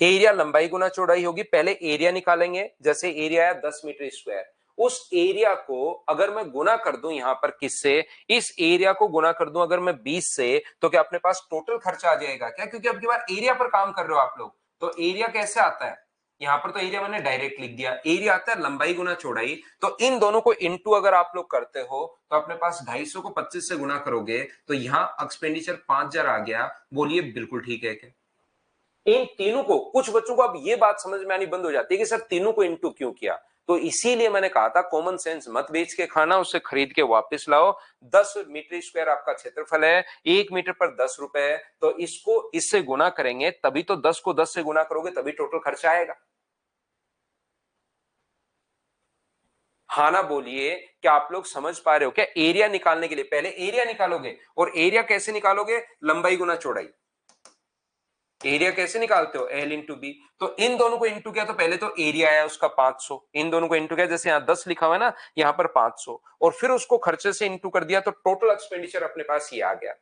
एरिया लंबाई गुना चौड़ाई होगी। पहले एरिया निकालेंगे, जैसे एरिया है 10 मीटर स्क्वायर। उस एरिया को अगर मैं गुना कर दूं यहां पर किससे, इस एरिया को गुना कर दूं अगर मैं 20 से, तो क्या अपने पास टोटल खर्चा आ जाएगा क्या, क्योंकि अब की बार एरिया पर काम कर रहे हो आप लोग। तो एरिया कैसे आता है, यहां पर तो एरिया मैंने डायरेक्ट लिख दिया, एरिया आता है लंबाई गुना चौड़ाई। तो इन दोनों को इनटू अगर आप लोग करते हो तो अपने पास 250 को 25 से गुना करोगे तो यहां एक्सपेंडिचर 5000 आ गया। बोलिए बिल्कुल ठीक है क्या। इन तीनों को, कुछ बच्चों को अब ये बात समझ में आनी बंद हो जाती है कि सर तीनों को इनटू क्यों किया। तो इसीलिए मैंने कहा था कॉमन सेंस मत बेच के खाना, उससे खरीद के वापस लाओ। 10 मीटर स्क्वायर आपका क्षेत्रफल है, 1 मीटर पर 10 रुपए है, तो इसको इससे गुना करेंगे तभी तो, 10 को 10 से गुना करोगे तभी टोटल खर्चा आएगा। हाँ ना बोलिए, क्या आप लोग समझ पा रहे हो क्या। एरिया निकालने के लिए पहले एरिया निकालोगे, और एरिया कैसे निकालोगे, लंबाई गुना चौड़ाई। एरिया कैसे निकालते हो, एल इंटू बी। तो इन दोनों को इंटू किया तो पहले तो एरिया आया उसका 500, इन दोनों को इंटू किया, जैसे यहाँ 10 लिखा हुआ है ना, यहाँ पर 500, और फिर उसको खर्चे से इंटू कर दिया तो टोटल एक्सपेंडिचर अपने पास ये आ गया।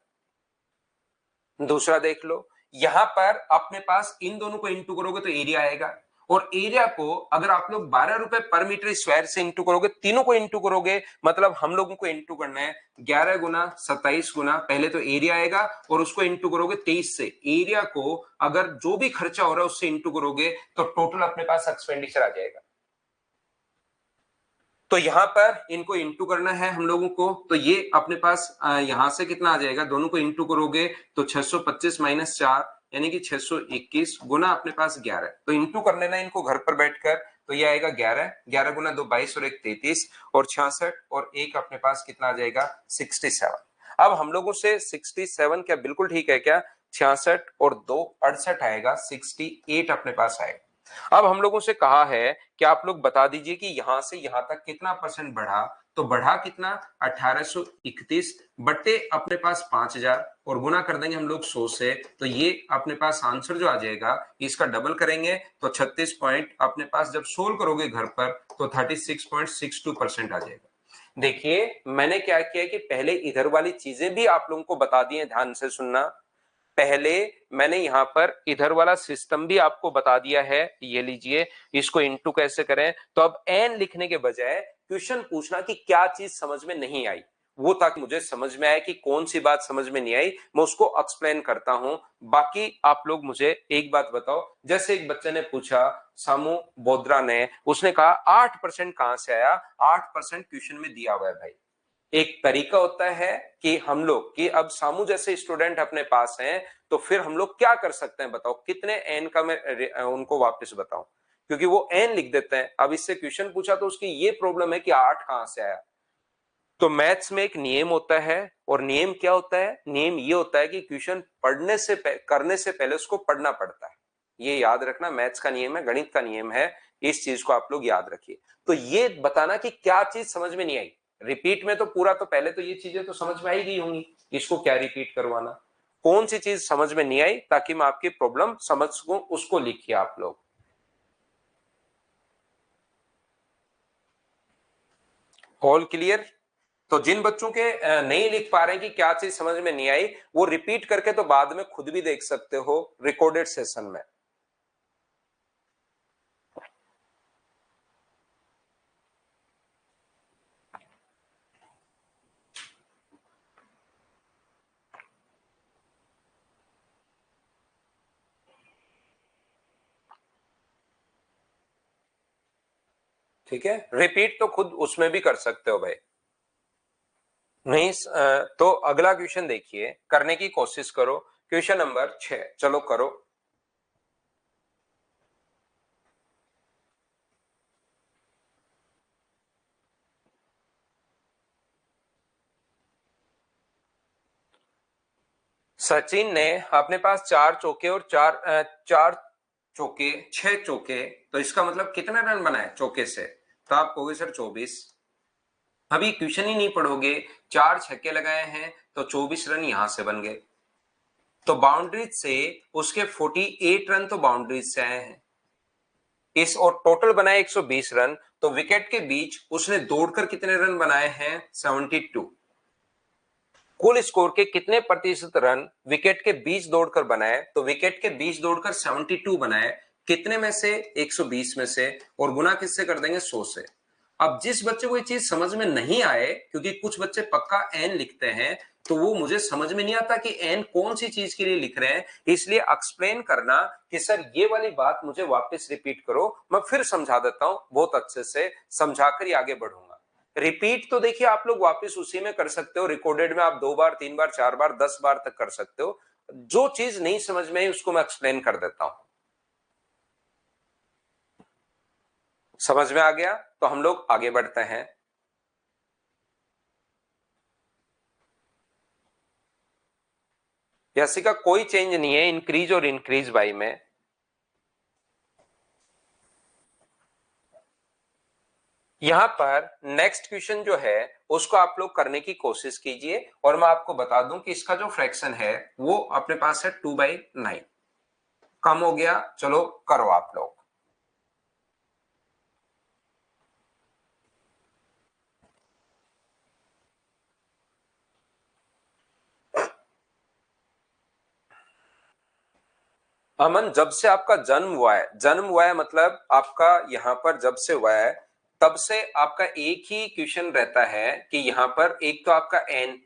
दूसरा देख लो, यहां पर अपने पास इन दोनों को इंटू करोगे तो एरिया आएगा, और एरिया को अगर आप लोग 12 रुपए पर मीटर स्क्वायर से इंटू करोगे, तीनों को इंटू करोगे, मतलब हम लोगों को इंटू करना है 11 गुना 27 गुना, पहले तो एरिया आएगा और उसको इंटू करोगे 23 से। एरिया को अगर जो भी खर्चा हो रहा है उससे इंटू करोगे तो टोटल अपने पास एक्सपेंडिचर आ जाएगा। तो यहां पर इनको इंटू करना है हम लोगों को, तो ये अपने पास यहां से कितना आ जाएगा, दोनों को इंटू करोगे तो 625 माइनस 4 यानी कि 621 गुना अपने पास 11। तो इंटू कर लेना इनको घर पर बैठकर, तो ये आएगा 11, 11 गुना 2 22 और 1 33 और 66, और एक अपने पास कितना आ जाएगा 67। अब हम लोगों से 67 क्या बिल्कुल ठीक है क्या, 66 और 2 68 आएगा, 68 अपने पास आएगा। अब हम लोगों से कहा है कि आप लोग बता दीजिए कि यहां से यहां तक कितना परसेंट बढ़ा, तो बढ़ा कितना 1831 बट्टे अपने पास 5000 और गुना कर देंगे हम लोग 100 से, तो ये अपने पास आंसर जो आ जाएगा इसका डबल करेंगे तो 36 पॉइंट अपने पास जब सोल्व करोगे घर पर तो 36.62% आ जाएगा। देखिए मैंने क्या किया कि पहले इधर वाली चीजें भी आप लोगों को बता दी है, ध्यान से सुनना। पहले मैंने यहां पर इधर वाला सिस्टम भी आपको बता दिया है, ये लीजिए, इसको इनटू कैसे करें। तो अब एन लिखने के बजाय क्वेश्चन पूछना कि क्या चीज समझ में नहीं आई, वो ताकि मुझे समझ में आए कि कौन सी बात समझ में नहीं आई, मैं उसको एक्सप्लेन करता हूं। बाकी आप लोग मुझे एक बात बताओ, जैसे एक बच्चे ने पूछा, सामू बोद्रा ने, उसने कहा 8% कहां से आया, 8% क्वेश्चन में दिया हुआ है भाई। एक तरीका होता है कि हम लोग कि अब सामू जैसे स्टूडेंट अपने पास हैं, तो फिर हम लोग क्या कर सकते हैं बताओ, कितने एन का मैं उनको वापस बताऊं, क्योंकि वो एन लिख देते हैं। अब इससे क्वेश्चन पूछा तो उसकी ये प्रॉब्लम है कि 8 कहां से आया। तो मैथ्स में एक नियम होता है, और नियम क्या होता है, नियम ये होता है कि क्वेश्चन पढ़ने से करने से पहले उसको पढ़ना पड़ता है। ये याद रखना, मैथ्स का नियम है, गणित का नियम है, इस चीज को आप लोग याद रखिए। तो ये बताना कि क्या चीज समझ में नहीं आई, रिपीट में तो पूरा, तो पहले तो ये चीजें तो समझ में आई गई होंगी, इसको क्या रिपीट करवाना, कौन सी चीज समझ में नहीं आई, ताकि मैं आपकी प्रॉब्लम समझ सकूं, उसको लिखिए आप लोग। All clear. तो जिन बच्चों के नहीं लिख पा रहे हैं कि क्या चीज समझ में नहीं आई, वो रिपीट करके तो बाद में खुद भी देख सकते हो रिकॉर्डेड सेशन में। ठीक है, रिपीट तो खुद उसमें भी कर सकते हो भाई। नहीं तो अगला क्वेश्चन देखिए, करने की कोशिश करो। क्वेश्चन नंबर 6, चलो करो। सचिन ने अपने पास 4 चौके और 4 चौके 6 चौके, तो इसका मतलब कितने रन बनाए चौके से? तो आप कहोगे सर 24। अभी क्वेश्चन ही नहीं पढ़ोगे, 4 छक्के लगाए हैं तो 24 रन यहां से बन गए। तो बाउंड्रीज से उसके 48 रन तो बाउंड्रीज से आए हैं इस, और टोटल बनाए 120 रन। तो विकेट के बीच उसने दौड़कर कितने रन बनाए हैं? 72। कुल स्कोर के कितने प्रतिशत रन विकेट के बीच दौड़कर बनाए? तो विकेट के बीच दौड़कर 72 बनाए। कितने में से? 120 में से, और गुना किससे कर देंगे? 100 से। अब जिस बच्चे को ये चीज समझ में नहीं आए, क्योंकि कुछ बच्चे पक्का एन लिखते हैं, तो वो मुझे समझ में नहीं आता कि एन कौन सी चीज के लिए लिख रहे हैं, इसलिए एक्सप्लेन करना कि सर ये वाली बात मुझे वापस रिपीट करो, मैं फिर समझा देता हूं, बहुत अच्छे से समझाकर ही आगे बढ़ूंगा। रिपीट तो देखिए आप लोग वापस उसी में कर सकते हो, रिकॉर्डेड में आप 2 बार 3 बार 4 बार 10 बार तक कर सकते हो। जो चीज नहीं समझ में आई उसको मैं एक्सप्लेन कर देता हूं। समझ में आ गया? तो हम लोग आगे बढ़ते हैं। यसी का कोई चेंज नहीं है इंक्रीज और इंक्रीज बाई में। यहां पर नेक्स्ट क्वेश्चन जो है उसको आप लोग करने की कोशिश कीजिए, और मैं आपको बता दूं कि इसका जो फ्रैक्शन है वो अपने पास है 2/9। कम हो गया, चलो करो आप लोग। अमन, जब से आपका जन्म हुआ है, जन्म हुआ है मतलब आपका यहाँ पर जब से हुआ है, तब से आपका एक ही क्वेश्चन रहता है कि यहाँ पर एक तो आपका एन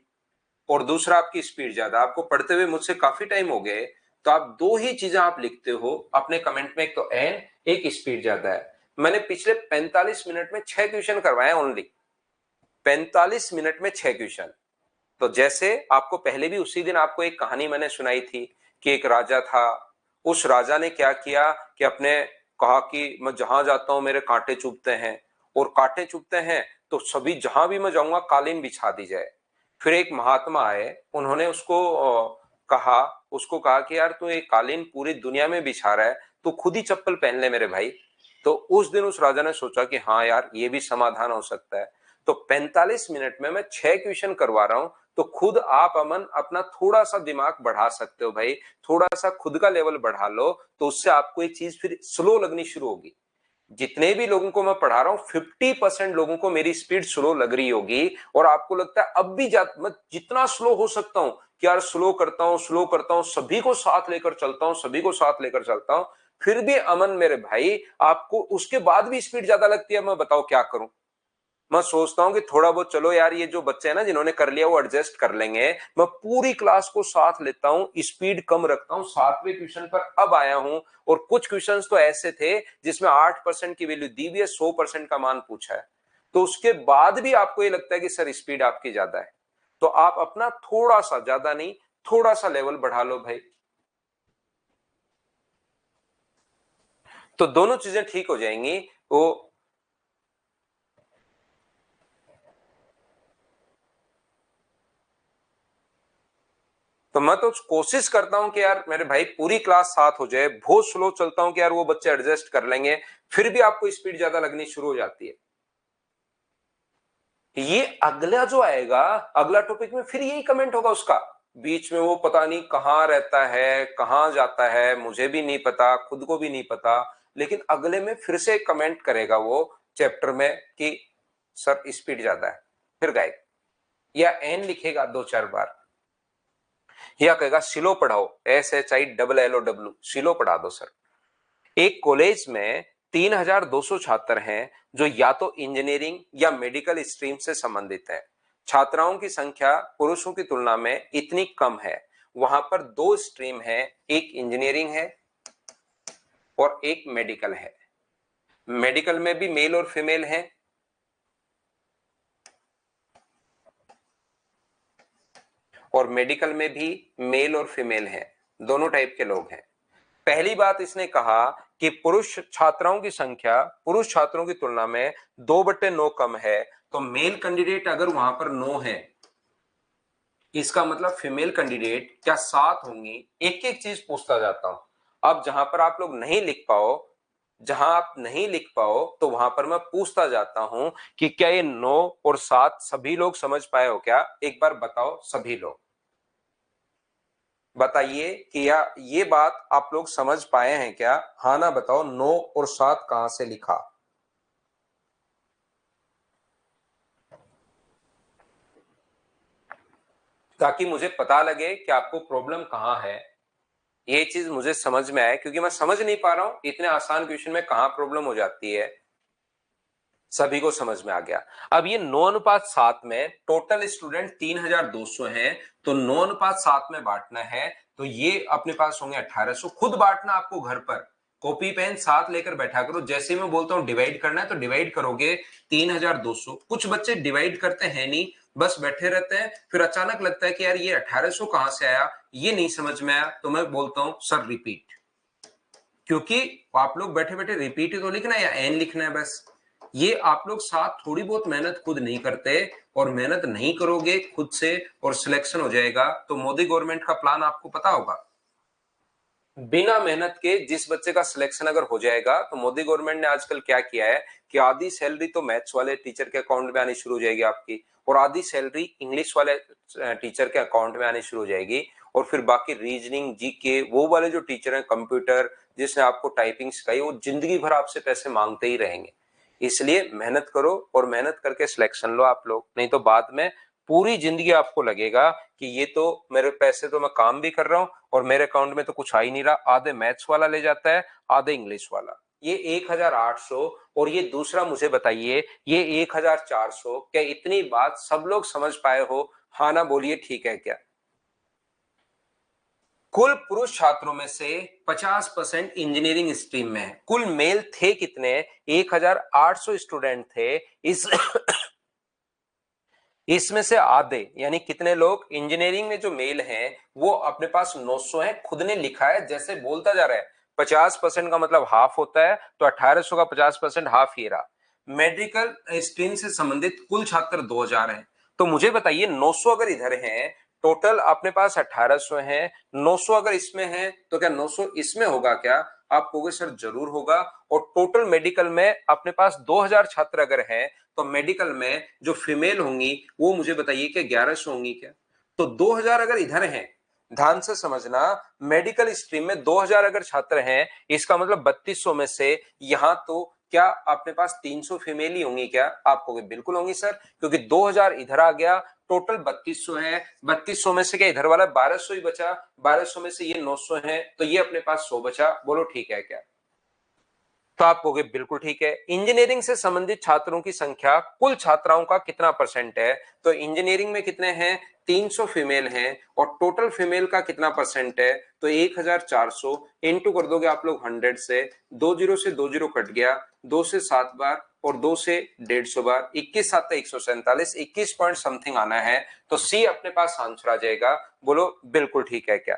और दूसरा आपकी स्पीड ज्यादा। आपको पढ़ते हुए मुझसे काफी टाइम हो गए, तो आप दो ही चीजें आप लिखते हो अपने कमेंट में, एक तो एन, एक स्पीड ज्यादा है। मैंने पिछले 45 मिनट में 6 क्वेश्चन करवाए ओनली, 45 मिनट में 6 क्वेश्चन। तो जैसे आपको पहले भी उसी दिन आपको एक कहानी मैंने सुनाई थी कि एक राजा था, उस राजा ने क्या किया कि अपने कहा कि मैं जहां जाता हूं मेरे कांटे चुभते हैं, और कांटे चुभते हैं तो सभी जहां भी मैं जाऊंगा कालीन बिछा दी जाए। फिर एक महात्मा आए, उन्होंने कहा उसको कहा कि यार तू एक कालीन पूरी दुनिया में बिछा रहा है, तू खुद ही चप्पल पहन ले मेरे भाई। तो उस दिन उस राजा ने सोचा कि हाँ यार ये भी समाधान हो सकता है। तो 45 मिनट में मैं 6 क्वेश्चन करवा रहा हूं, तो खुद आप अमन अपना थोड़ा सा दिमाग बढ़ा सकते हो भाई, थोड़ा सा खुद का लेवल बढ़ा लो, तो उससे आपको ये चीज फिर स्लो लगनी शुरू होगी। जितने भी लोगों को मैं पढ़ा रहा हूं 50% लोगों को मेरी स्पीड स्लो लग रही होगी, और आपको लगता है अब भी मैं जितना स्लो हो सकता हूं कि यार स्लो करता हूं स्लो करता हूं, सभी को साथ लेकर चलता हूं, सभी को साथ लेकर चलता हूं, फिर भी अमन मेरे भाई आपको उसके बाद भी स्पीड ज्यादा लगती है। मैं बताओ क्या करूं? मैं सोचता हूं कि थोड़ा बहुत चलो यार ये जो बच्चे हैं ना जिन्होंने कर लिया वो एडजस्ट कर लेंगे, मैं पूरी क्लास को साथ लेता हूं, स्पीड कम रखता हूं, 7वें क्वेश्चन पर अब आया हूं, और कुछ क्वेश्चंस तो ऐसे थे जिसमें 8% की वैल्यू दी हुई है, 100% का मान पूछा है, तो उसके बाद भी आपको ये लगता है कि सर स्पीड आपकी ज्यादा है, तो आप अपना थोड़ा सा, ज्यादा नहीं, थोड़ा सा लेवल बढ़ा लो भाई, तो दोनों चीजें ठीक हो जाएंगी। वो तो मैं तो कोशिश करता हूं कि यार मेरे भाई पूरी क्लास साथ हो जाए, बहुत स्लो चलता हूं कि यार वो बच्चे एडजस्ट कर लेंगे, फिर भी आपको स्पीड ज्यादा लगनी शुरू हो जाती है। ये अगला जो आएगा, अगला टॉपिक में फिर यही कमेंट होगा उसका, बीच में वो पता नहीं कहां रहता है कहां जाता है, मुझे भी नहीं पता, खुद को भी नहीं पता, लेकिन अगले में फिर से कमेंट करेगा वो चैप्टर में कि सर स्पीड ज्यादा है, फिर गायब, या एन लिखेगा 2-4 बार, या कहेगा सिलो पढ़ाओ, SHILLOW, सिलो पढ़ा दो सर। एक कॉलेज में 3200 छात्र हैं जो या तो इंजीनियरिंग या मेडिकल स्ट्रीम से संबंधित हैं। छात्राओं की संख्या पुरुषों की तुलना में इतनी कम है, वहां पर 2 स्ट्रीम है, एक इंजीनियरिंग है और एक मेडिकल है। मेडिकल में भी मेल और फीमेल है, और मेडिकल में भी मेल और फीमेल है, दोनों टाइप के लोग हैं। पहली बात इसने कहा कि पुरुष छात्राओं की संख्या पुरुष छात्रों की तुलना में 2/9 कम है, तो मेल कैंडिडेट अगर वहां पर 9 है, इसका मतलब फीमेल कैंडिडेट क्या 7 होंगी। एक एक चीज पूछता जाता हूं। अब जहां पर आप लोग नहीं लिख पाओ, जहां आप नहीं लिख पाओ तो वहां पर मैं पूछता जाता हूं कि क्या ये 9 और 7 सभी लोग समझ पाए हो क्या? एक बार बताओ सभी लोग, बताइए कि या ये बात आप लोग समझ पाए हैं क्या? हाँ ना बताओ, 9 और 7 कहां से लिखा? ताकि मुझे पता लगे कि आपको प्रॉब्लम कहां है। ये चीज मुझे समझ में आए, क्योंकि मैं समझ नहीं पा रहा हूं इतने आसान क्वेश्चन में कहां प्रॉब्लम हो जाती है। सभी को समझ में आ गया। अब ये 9:7 में टोटल स्टूडेंट 3200 हैं, तो 9:7 में बांटना है, तो ये अपने पास होंगे 1800। खुद बांटना आपको घर पर, कॉपी पेन साथ लेकर बैठा करो। जैसे ही मैं बोलता हूं डिवाइड करना है तो डिवाइड करोगे 3200। कुछ बच्चे डिवाइड करते हैं नहीं, बस बैठे रहते हैं, फिर अचानक लगता है कि यार ये 1800 कहां से आया, ये नहीं समझ में आया, तो मैं बोलता हूं सर रिपीट। क्योंकि आप लोग बैठे बैठे रिपीट ही तो लिखना है या एन लिखना है बस। ये आप लोग साथ थोड़ी बहुत मेहनत खुद नहीं करते, और मेहनत नहीं करोगे खुद से और सिलेक्शन हो जाएगा, तो मोदी गवर्नमेंट का प्लान आपको पता होगा। बिना मेहनत के जिस बच्चे का सिलेक्शन अगर हो जाएगा, तो मोदी गवर्नमेंट ने आजकल क्या किया है कि आधी सैलरी तो मैथ्स वाले टीचर के अकाउंट में आनी शुरू हो जाएगी आपकी, और आधी सैलरी इंग्लिश वाले टीचर के अकाउंट में आनी शुरू हो जाएगी, और फिर बाकी रीजनिंग जीके वो वाले जो टीचर हैं, कंप्यूटर जिसने आपको टाइपिंग सिखाई, वो जिंदगी भर आपसे पैसे मांगते ही रहेंगे। इसलिए मेहनत करो और मेहनत करके सिलेक्शन लो आप लोग, नहीं तो बाद में पूरी जिंदगी आपको लगेगा कि ये तो मेरे पैसे तो मैं काम भी कर रहा हूं और मेरे अकाउंट में तो कुछ आ ही नहीं रहा। आधे मैथ्स वाला ले जाता है, आधे इंग्लिश वाला। ये 1800 और ये दूसरा मुझे बताइए ये 1400, क्या इतनी बात सब लोग समझ पाए हो? हाँ ना बोलिए, ठीक है क्या? कुल पुरुष छात्रों में से 50% इंजीनियरिंग स्ट्रीम में है। कुल मेल थे कितने? 1800 स्टूडेंट थे। इसमें से आधे यानी कितने लोग इंजीनियरिंग में जो मेल हैं वो अपने पास 900 है, खुद ने लिखा है, जैसे बोलता जा रहा है। 50% का मतलब हाफ होता है, तो 1800 का 50% हाफ ही रहा। मेडिकल स्ट्रीम से संबंधित कुल छात्र 2000 हैं। तो मुझे बताइए 900 अगर इधर हैं, टोटल अपने पास 1800 है, 900 अगर इसमें है तो क्या 900 इसमें होगा क्या? आप कहोगे सर जरूर होगा। और टोटल मेडिकल में अपने पास 2000 छात्र अगर हैं, तो मेडिकल में जो फीमेल होंगी वो मुझे बताइए कि 1100 होंगी क्या? तो 2000 अगर इधर हैं, ध्यान से समझना, मेडिकल स्ट्रीम में 2000 अगर छात्र हैं, इसका मतलब 3200 में से यहां तो क्या अपने पास 300 फीमेल ही होंगी क्या? आप कहोगे बिल्कुल होंगी सर, क्योंकि 2000 इधर आ गया, टोटल 3200 है। 3200 में से क्या इधर वाला 1200 ही बचा, 1200 में से ये 900 है, तो ये अपने पास 100 बचा। बोलो ठीक है क्या? तो आप कहोगे बिल्कुल ठीक है। इंजीनियरिंग से संबंधित छात्रों की संख्या कुल छात्राओं का कितना परसेंट है? तो इंजीनियरिंग में कितने हैं? 300 फीमेल हैं, और टोटल फीमेल का कितना परसेंट है? तो 1400 इंटू कर दोगे आप लोग 100 से, 2 जीरो से 2 जीरो कट गया, 2 से 7 बार और 2 से 150 बार, 21 7 147, 21 पॉइंट समथिंग आना है, तो सी अपने पास आंसर आ जाएगा। बोलो बिल्कुल ठीक है क्या?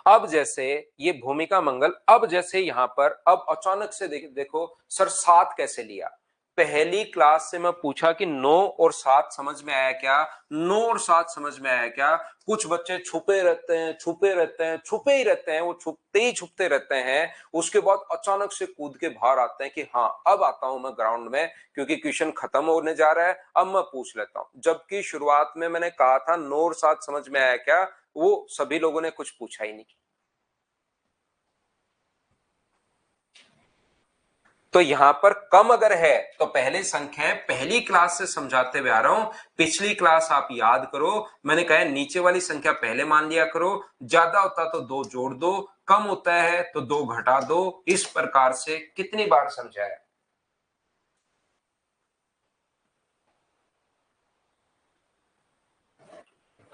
अब जैसे ये भूमिका मंगल, अब जैसे यहां पर अब अचानक से देखो सर 7 कैसे लिया? पहली क्लास से मैं पूछा कि 9 और 7 समझ में आया क्या? 9 और 7 समझ में आया क्या? कुछ बच्चे छुपे रहते हैं, छुपे रहते हैं, छुपे ही रहते हैं, वो छुपते ही छुपते रहते हैं। उसके बाद अचानक से कूद के बाहर आते हैं कि हाँ अब आता हूं मैं ग्राउंड में, क्योंकि क्वेश्चन खत्म होने जा रहा है, अब मैं पूछ लेता हूं। जबकि शुरुआत में मैंने कहा था 9 और 7 समझ में आया क्या, वो सभी लोगों ने कुछ पूछा ही नहीं। तो यहां पर कम अगर है तो पहले संख्या पहली क्लास से समझाते हुए आ रहा हूं, पिछली क्लास आप याद करो। मैंने कहा नीचे वाली संख्या पहले मान लिया करो, ज्यादा होता तो 2 जोड़ दो, कम होता है तो 2 घटा दो। इस प्रकार से कितनी बार समझाया?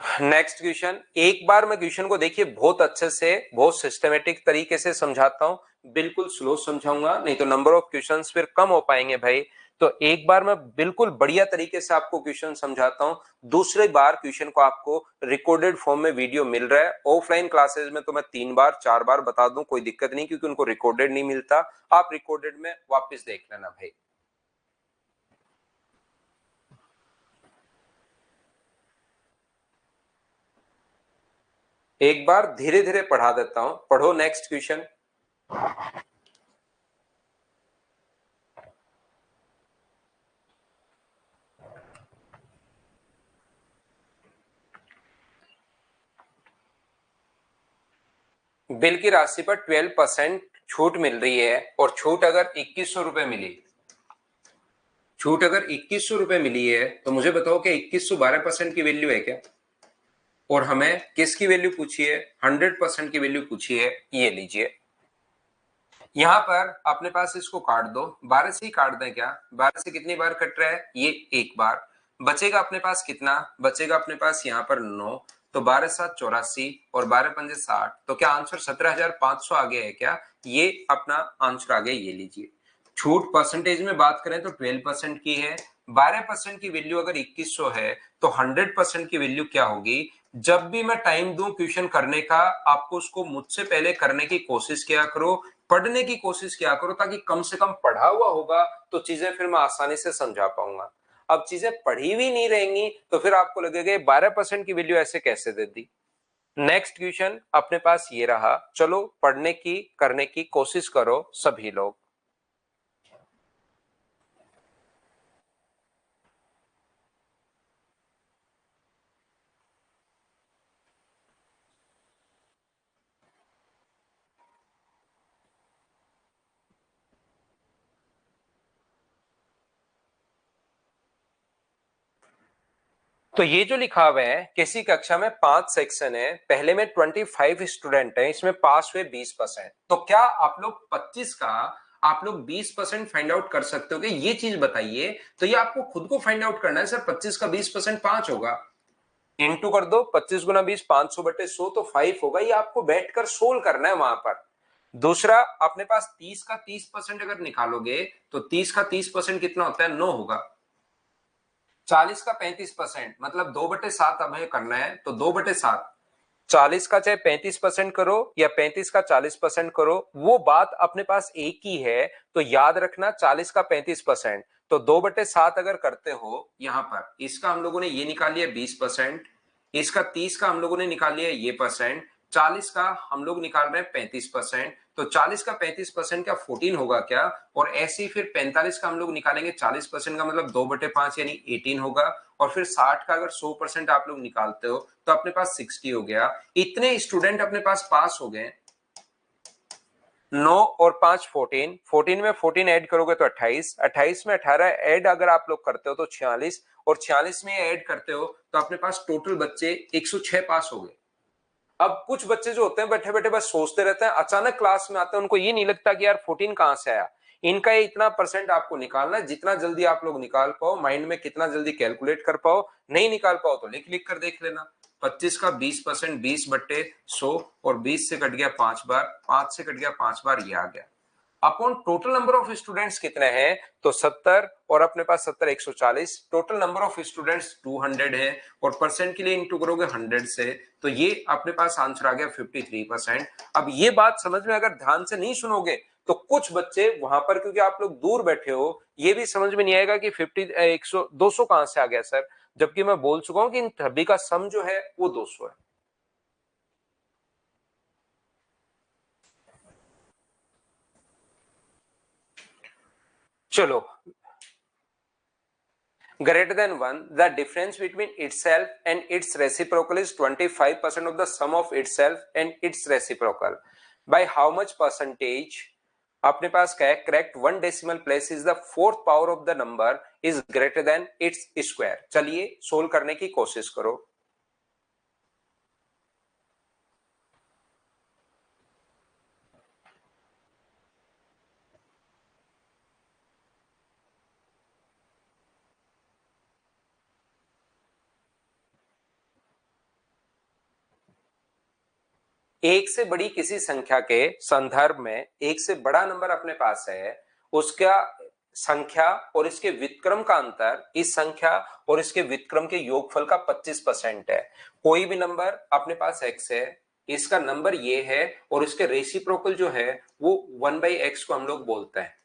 नेक्स्ट क्वेश्चन, एक बार मैं क्वेश्चन को देखिए बहुत अच्छे से, बहुत सिस्टमेटिक तरीके से समझाता हूं। बिल्कुल स्लो समझाऊंगा, नहीं तो नंबर ऑफ क्वेश्चंस फिर कम हो पाएंगे भाई। तो एक बार मैं बिल्कुल बढ़िया तरीके से आपको क्वेश्चन समझाता हूं, दूसरी बार क्वेश्चन को आपको रिकॉर्डेड फॉर्म में वीडियो मिल रहा है। ऑफलाइन क्लासेस में तो मैं 3 बार 4 बार बता दूं, कोई दिक्कत नहीं, क्योंकि उनको रिकॉर्डेड नहीं मिलता। आप रिकॉर्डेड में वापस देख लेना भाई। एक बार धीरे धीरे पढ़ा देता हूं, पढ़ो नेक्स्ट क्वेश्चन। बिल की राशि पर 12% छूट मिल रही है, और छूट अगर 2100 रुपए मिली, छूट अगर 2100 रुपए मिली है, तो मुझे बताओ कि 2100 12% की वैल्यू है क्या? और हमें किसकी वैल्यू पूछी है? 100% की वैल्यू पूछी है। ये लीजिए, यहां पर अपने पास इसको काट दो, 12 से ही काट दें क्या? 12 से कितनी बार कट रहा है? ये एक बार। बचेगा अपने पास कितना? बचेगा अपने पास यहाँ पर 9, तो 12 7 84 और 12 पंजे 60, तो क्या आंसर 17,500 आ गया है क्या? ये अपना आंसर आ गया, ये लीजिए। छूट परसेंटेज में बात करें तो 12% की है। 12% की वैल्यू अगर 2100 है, तो 100% की वैल्यू क्या होगी? जब भी मैं टाइम दूं क्वेश्चन करने का, आपको उसको मुझसे पहले करने की कोशिश किया करो, पढ़ने की कोशिश किया करो, ताकि कम से कम पढ़ा हुआ होगा तो चीजें फिर मैं आसानी से समझा पाऊंगा। अब चीजें पढ़ी हुई नहीं रहेंगी तो फिर आपको लगेगा 12% की वैल्यू ऐसे कैसे दे दी। नेक्स्ट क्वेश्चन अपने पास ये रहा, चलो पढ़ने की करने की कोशिश करो सभी लोग। तो ये जो लिखा हुआ है, किसी कक्षा में 5 सेक्शन है, पहले में 25 स्टूडेंट है, इसमें पास हुए 20%, तो क्या आप लोग 25 का आप लोग 20% फाइंड आउट कर सकते हो कि? ये चीज बताइए। तो ये आपको खुद को फाइंड आउट करना है सर। 25 का 20% 5 होगा, इंटू कर दो, 25 गुना 20 500/100, तो 5 होगा। ये आपको बैठकर सोल्व करना है वहां पर। दूसरा, अपने पास 30 का 30% अगर निकालोगे, तो 30 का 30% कितना होता है? 9 होगा। 40 का 35% मतलब 2/7 हमें करना है, तो 2/7। 40 का चाहे 35% करो या 35 का 40% करो, वो बात अपने पास एक ही है। तो याद रखना, 40 का 35%, तो 2/7 अगर करते हो यहां पर, इसका हम लोगों ने ये निकाल लिया 20%, इसका 30 का हम लोगों ने निकाल लिया ये परसेंट, 40 का हम लोग निकाल रहे हैं 35%, तो 40 का 35% क्या 14 होगा क्या? और ऐसे ही फिर 45 का हम लोग निकालेंगे 40% का, मतलब 2/5 यानी 18 होगा। और फिर 60 का अगर 100% आप लोग निकालते हो, तो अपने पास 60 हो गया। इतने स्टूडेंट अपने पास पास हो गए। 9 और 5 14, 14 में 14 ऐड करोगे तो 28, 28 में 18 ऐड अगर आप लोग करते हो तो 46, और 46 में ऐड करते हो तो अपने पास टोटल बच्चे 106 पास हो गए। अब कुछ बच्चे जो होते हैं बैठे बैठे बस सोचते रहते हैं, अचानक क्लास में आते हैं, उनको ये नहीं लगता कि यार 14 कहां से आया। इनका ये इतना परसेंट आपको निकालना है, जितना जल्दी आप लोग निकाल पाओ, माइंड में कितना जल्दी कैलकुलेट कर पाओ। नहीं निकाल पाओ तो लिख लिख कर देख लेना। 25 का 20%, 20/100, और 20 से कट गया 5 बार, 5 से कट गया 5 बार, ये आ गया। Upon total number of students कितने हैं? तो 70, और अपने पास 70 140, टोटल नंबर ऑफ स्टूडेंट्स 200 है, और परसेंट के लिए इंटू करोगे 100 से, तो ये अपने पास आंसर आ गया 53%। अब ये बात समझ में अगर ध्यान से नहीं सुनोगे, तो कुछ बच्चे वहां पर, क्योंकि आप लोग दूर बैठे हो, ये भी समझ में नहीं आएगा कि 50 100 200 कहां से आ गया सर, जबकि मैं बोल चुका हूं कि इन सभी का सम जो है वो 200 है। चलो, greater than 1, the difference between itself and its reciprocal is 25% of the sum of itself and its reciprocal. By how much percentage? अपने पास क्या है? Correct 1 decimal place is the fourth power of the number is greater than its square. चलिए solve करने की कोशिश करो। एक से बड़ी किसी संख्या के संदर्भ में एक से बड़ा नंबर अपने पास है, उसका संख्या और इसके व्युत्क्रम का अंतर इस संख्या और इसके व्युत्क्रम के योगफल का 25% है। कोई भी नंबर अपने पास x है, इसका नंबर ये है और इसके रेसिप्रोकल जो है वो 1/x को हम लोग बोलते हैं।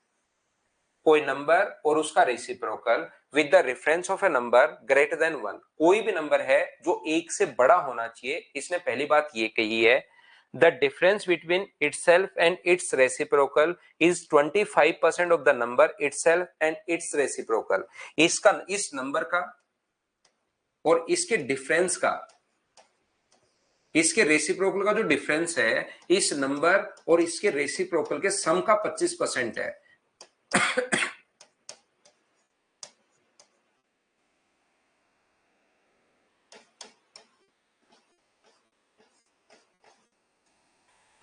कोई नंबर और उसका reciprocal with the reference of A number greater than 1, कोई भी नंबर है जो एक से बड़ा होना चाहिए। इसने पहली बात ये कही है, the difference between itself and its reciprocal is 25% of the number itself and its reciprocal। इसका इस नंबर का और इसके डिफरेंस का, इसके रेसिप्रोकल का जो डिफरेंस है इस नंबर और इसके रेसिप्रोकल के सम का 25% है।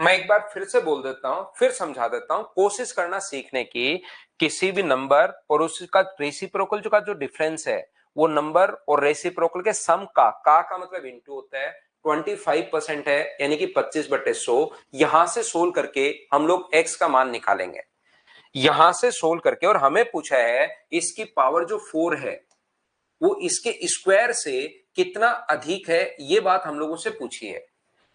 मैं एक बार फिर से बोल देता हूं, फिर समझा देता हूं। कोशिश करना सीखने की, किसी भी नंबर और उसका रेसिप्रोकल का जो डिफरेंस है वो नंबर और रेसिप्रोकल के सम का मतलब इनटू होता है। 25% है यानी कि 25/100। यहां से सोल्व करके हम लोग x का मान निकालेंगे, यहां से सोल्व करके। और हमें पूछा है इसकी पावर जो 4 है वो इसके स्क्वायर से कितना अधिक है, ये बात हम लोगों से पूछी है।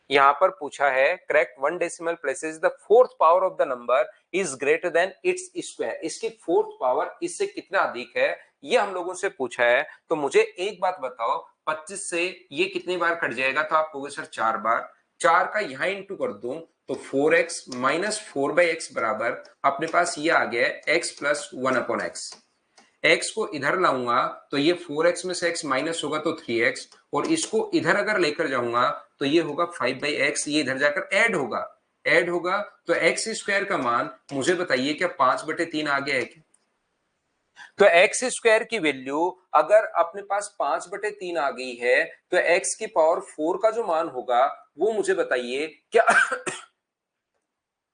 यहां पर पूछा है correct 1 decimal places the fourth power of the number is greater than its square, इसकी फोर्थ पावर इससे कितना अधिक है, ये हम लोगों से पूछा है। तो मुझे एक बात बताओ, 25 से ये कितनी बार कट जाएगा? तो आप कहोगे सर 4 बार। 4 का यहां इंटू कर दूं तो 4x माइनस 4/x बराबर अपने पास ये आ गया है x प्लस 1/x। x को इधर लाऊंगा तो ये 4x में से x माइनस होगा तो 3x, और इसको इधर अगर लेकर जाऊंगा तो ये होगा 5/x, ये इधर जाकर ऐड होगा तो x स्क्वायर का मान मुझे बताइए क्या 5/3 आ गया है क्या? तो x स्क्वायर की वैल्यू अगर अपने पास 5/3 आ गई है तो x की पावर 4 का जो मान होगा वो मुझे बताइए क्या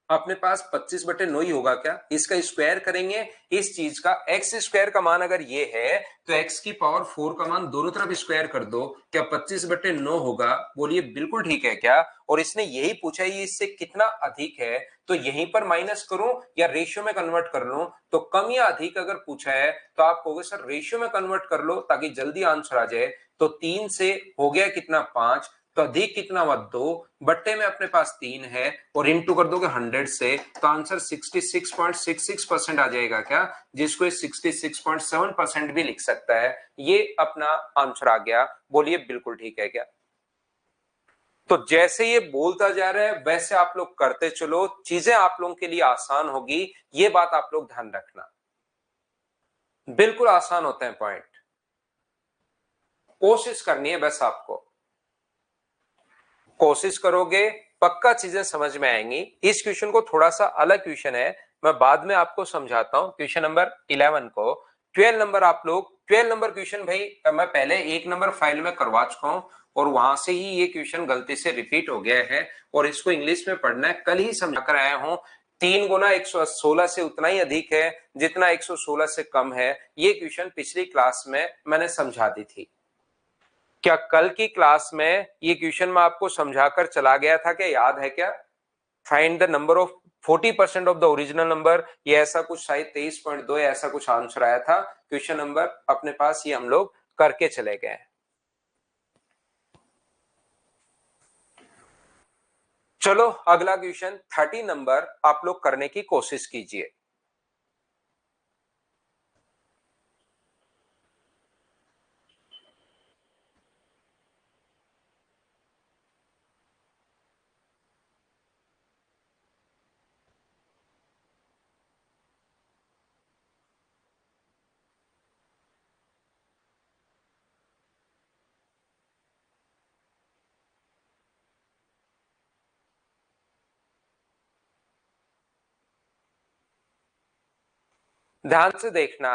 अपने पास 25/9 ही होगा क्या? इसका स्क्वायर करेंगे इस चीज का, एक्स स्क्वायर का मान अगर ये है तो एक्स की पावर 4 का मान दोनों तरफ स्क्वायर कर दो, क्या 25/9 होगा? बोलिए बिल्कुल ठीक है क्या? और इसने यही पूछा है ये इससे कितना अधिक है, तो यहीं पर माइनस करूं या रेशियो में कन्वर्ट कर लूं? तो कम या अधिक अगर पूछा है तो आप कहोगे सर रेशियो में कन्वर्ट कर लो ताकि जल्दी आंसर आ जाए। तो 3 से हो गया कितना 5, तो अधिक कितना हुआ 2, बट्टे में अपने पास 3 है और इंटू कर दोगे 100 से तो आंसर 66.66% आ जाएगा क्या? जिसको 66.7% भी लिख सकता है। ये अपना आंसर आ गया। बोलिए बिल्कुल ठीक है क्या? तो जैसे ये बोलता जा रहा है वैसे आप लोग करते चलो, चीजें आप लोगों के लिए आसान होगी, ये बात आप लोग ध्यान रखना। बिल्कुल आसान होते हैं पॉइंट, कोशिश करनी है बस आपको। कोशिश करोगे पक्का चीजें समझ में आएंगी। इस क्वेश्चन को थोड़ा सा अलग क्वेश्चन है, मैं बाद में आपको समझाता हूं। क्वेश्चन नंबर 11 को 12 नंबर आप लोग 12 नंबर क्वेश्चन भाई मैं पहले 1 नंबर फाइल में करवा चुका हूं और वहां से ही ये क्वेश्चन गलती से रिपीट हो गया है और इसको इंग्लिश में पढ़ना है। कल ही समझा कर आया हूं। 3 गुना 116 से उतना ही अधिक है जितना 116 से कम है। ये क्वेश्चन पिछली क्लास में मैंने समझा दी थी। क्या कल की क्लास में ये क्वेश्चन मैं आपको समझाकर चला गया था? क्या याद है क्या? Find the number of 40% of the original number, ये ऐसा कुछ शायद 23.2 ऐसा कुछ आंसर आया था। क्वेश्चन नंबर अपने पास ये हम लोग करके चले गए। चलो अगला क्वेश्चन 30 नंबर आप लोग करने की कोशिश कीजिए। ध्यान से देखना,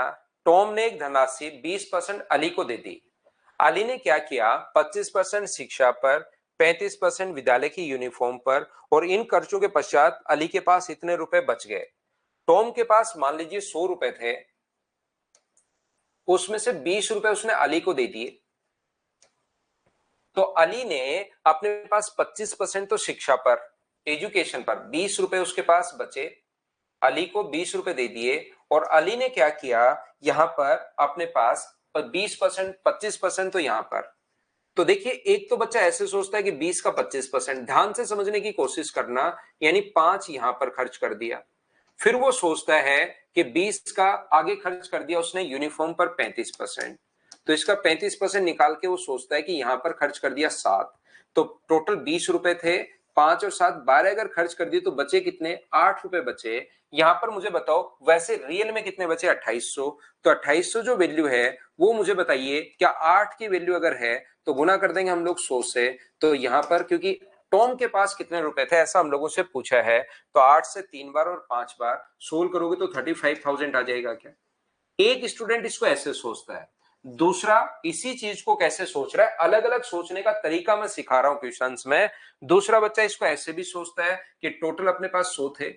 टॉम ने एक धनराशि 20% अली को दे दी। अली ने क्या किया? 25% शिक्षा पर, 35% विद्यालय की यूनिफॉर्म पर, और इन खर्चों के पश्चात अली के पास इतने रुपए बच गए। टॉम के पास मान लीजिए 100 रुपए थे, उसमें से 20 रुपए उसने अली को दे दिए। तो अली ने अपने पास 25% तो शिक्षा पर, एजुकेशन पर 20 रुपए उसके पास बचे, अली को 20 रुपए दे दिए और अली ने क्या किया, यहां पर अपने पास 20%, 25% तो यहां पर। तो देखिए, एक तो बच्चा ऐसे सोचता है कि 20 का 25%, ध्यान से समझने की कोशिश करना, यानी 5 यहां पर खर्च कर दिया। फिर वो सोचता है कि 20 का आगे खर्च कर दिया उसने यूनिफॉर्म पर 35%, तो इसका 35% निकाल के वो सोचता है कि यहां पर खर्च कर दिया 7, तो टोटल 20 रुपए थे, 5 और 7 12 अगर खर्च कर दिए तो बचे कितने, 8 रुपए बचे। यहां पर मुझे बताओ वैसे रियल में कितने बचे, 2800। तो 2800 जो वैल्यू है वो मुझे बताइए, क्या 8 की वैल्यू अगर है तो गुना कर देंगे हम लोग 100 से। तो यहां पर क्योंकि टॉम के पास कितने रुपए थे ऐसा हम लोगों से पूछा है, तो 8 से 3 बार और 5 बार सोल्व करोगे तो 35,000 आ जाएगा क्या। एक स्टूडेंट इसको ऐसे सोचता है, दूसरा इसी चीज को कैसे सोच रहा है, अलग अलग सोचने का तरीका मैं सिखा रहा हूं क्वेश्चंस में। दूसरा बच्चा इसको ऐसे भी सोचता है कि टोटल अपने पास 100 थे,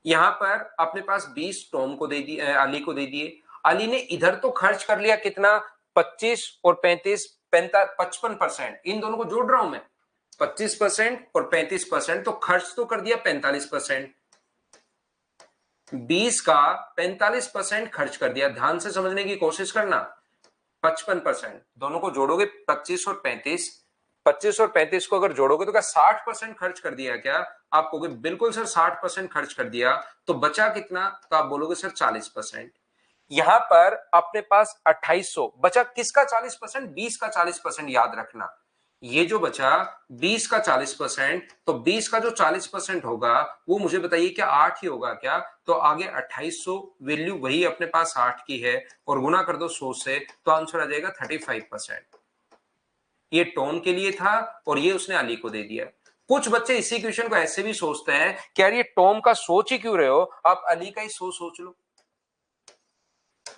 यहां पर अपने पास 20 टॉम को दे दिए, अली को दे दिए। अली ने इधर तो खर्च कर लिया कितना, 25 और 35, 55%, इन दोनों को जोड़ रहा हूं मैं, 25% और 35%, तो खर्च तो कर दिया 45%। 20 का 45% खर्च कर दिया, ध्यान से समझने की कोशिश करना। 55%, दोनों को जोड़ोगे 25 और 35, 25 और 35 को अगर जोड़ोगे तो क्या 60% खर्च कर दिया क्या, आप कहोगे बिल्कुल सर 60% खर्च कर दिया। तो बचा कितना, तो आप बोलोगे सर 40%। यहां पर अपने पास 2800 बचा, किसका 40%, 20 का 40%, याद रखना। ये जो बचा 20 का 40%, तो 20 का जो 40% होगा वो मुझे बताइए क्या 8 ही होगा क्या, तो आगे 2800, वैल्यू वही अपने पास 8 की है, और गुना कर दो 100 से, तो आंसर आ जाएगा 35%। ये टॉम के लिए था और ये उसने अली को दे दिया। कुछ बच्चे इसी क्वेश्चन को ऐसे भी सोचते हैं कि यार ये टॉम का सोच ही क्यों रहे हो, आप अली का ही सोच लो।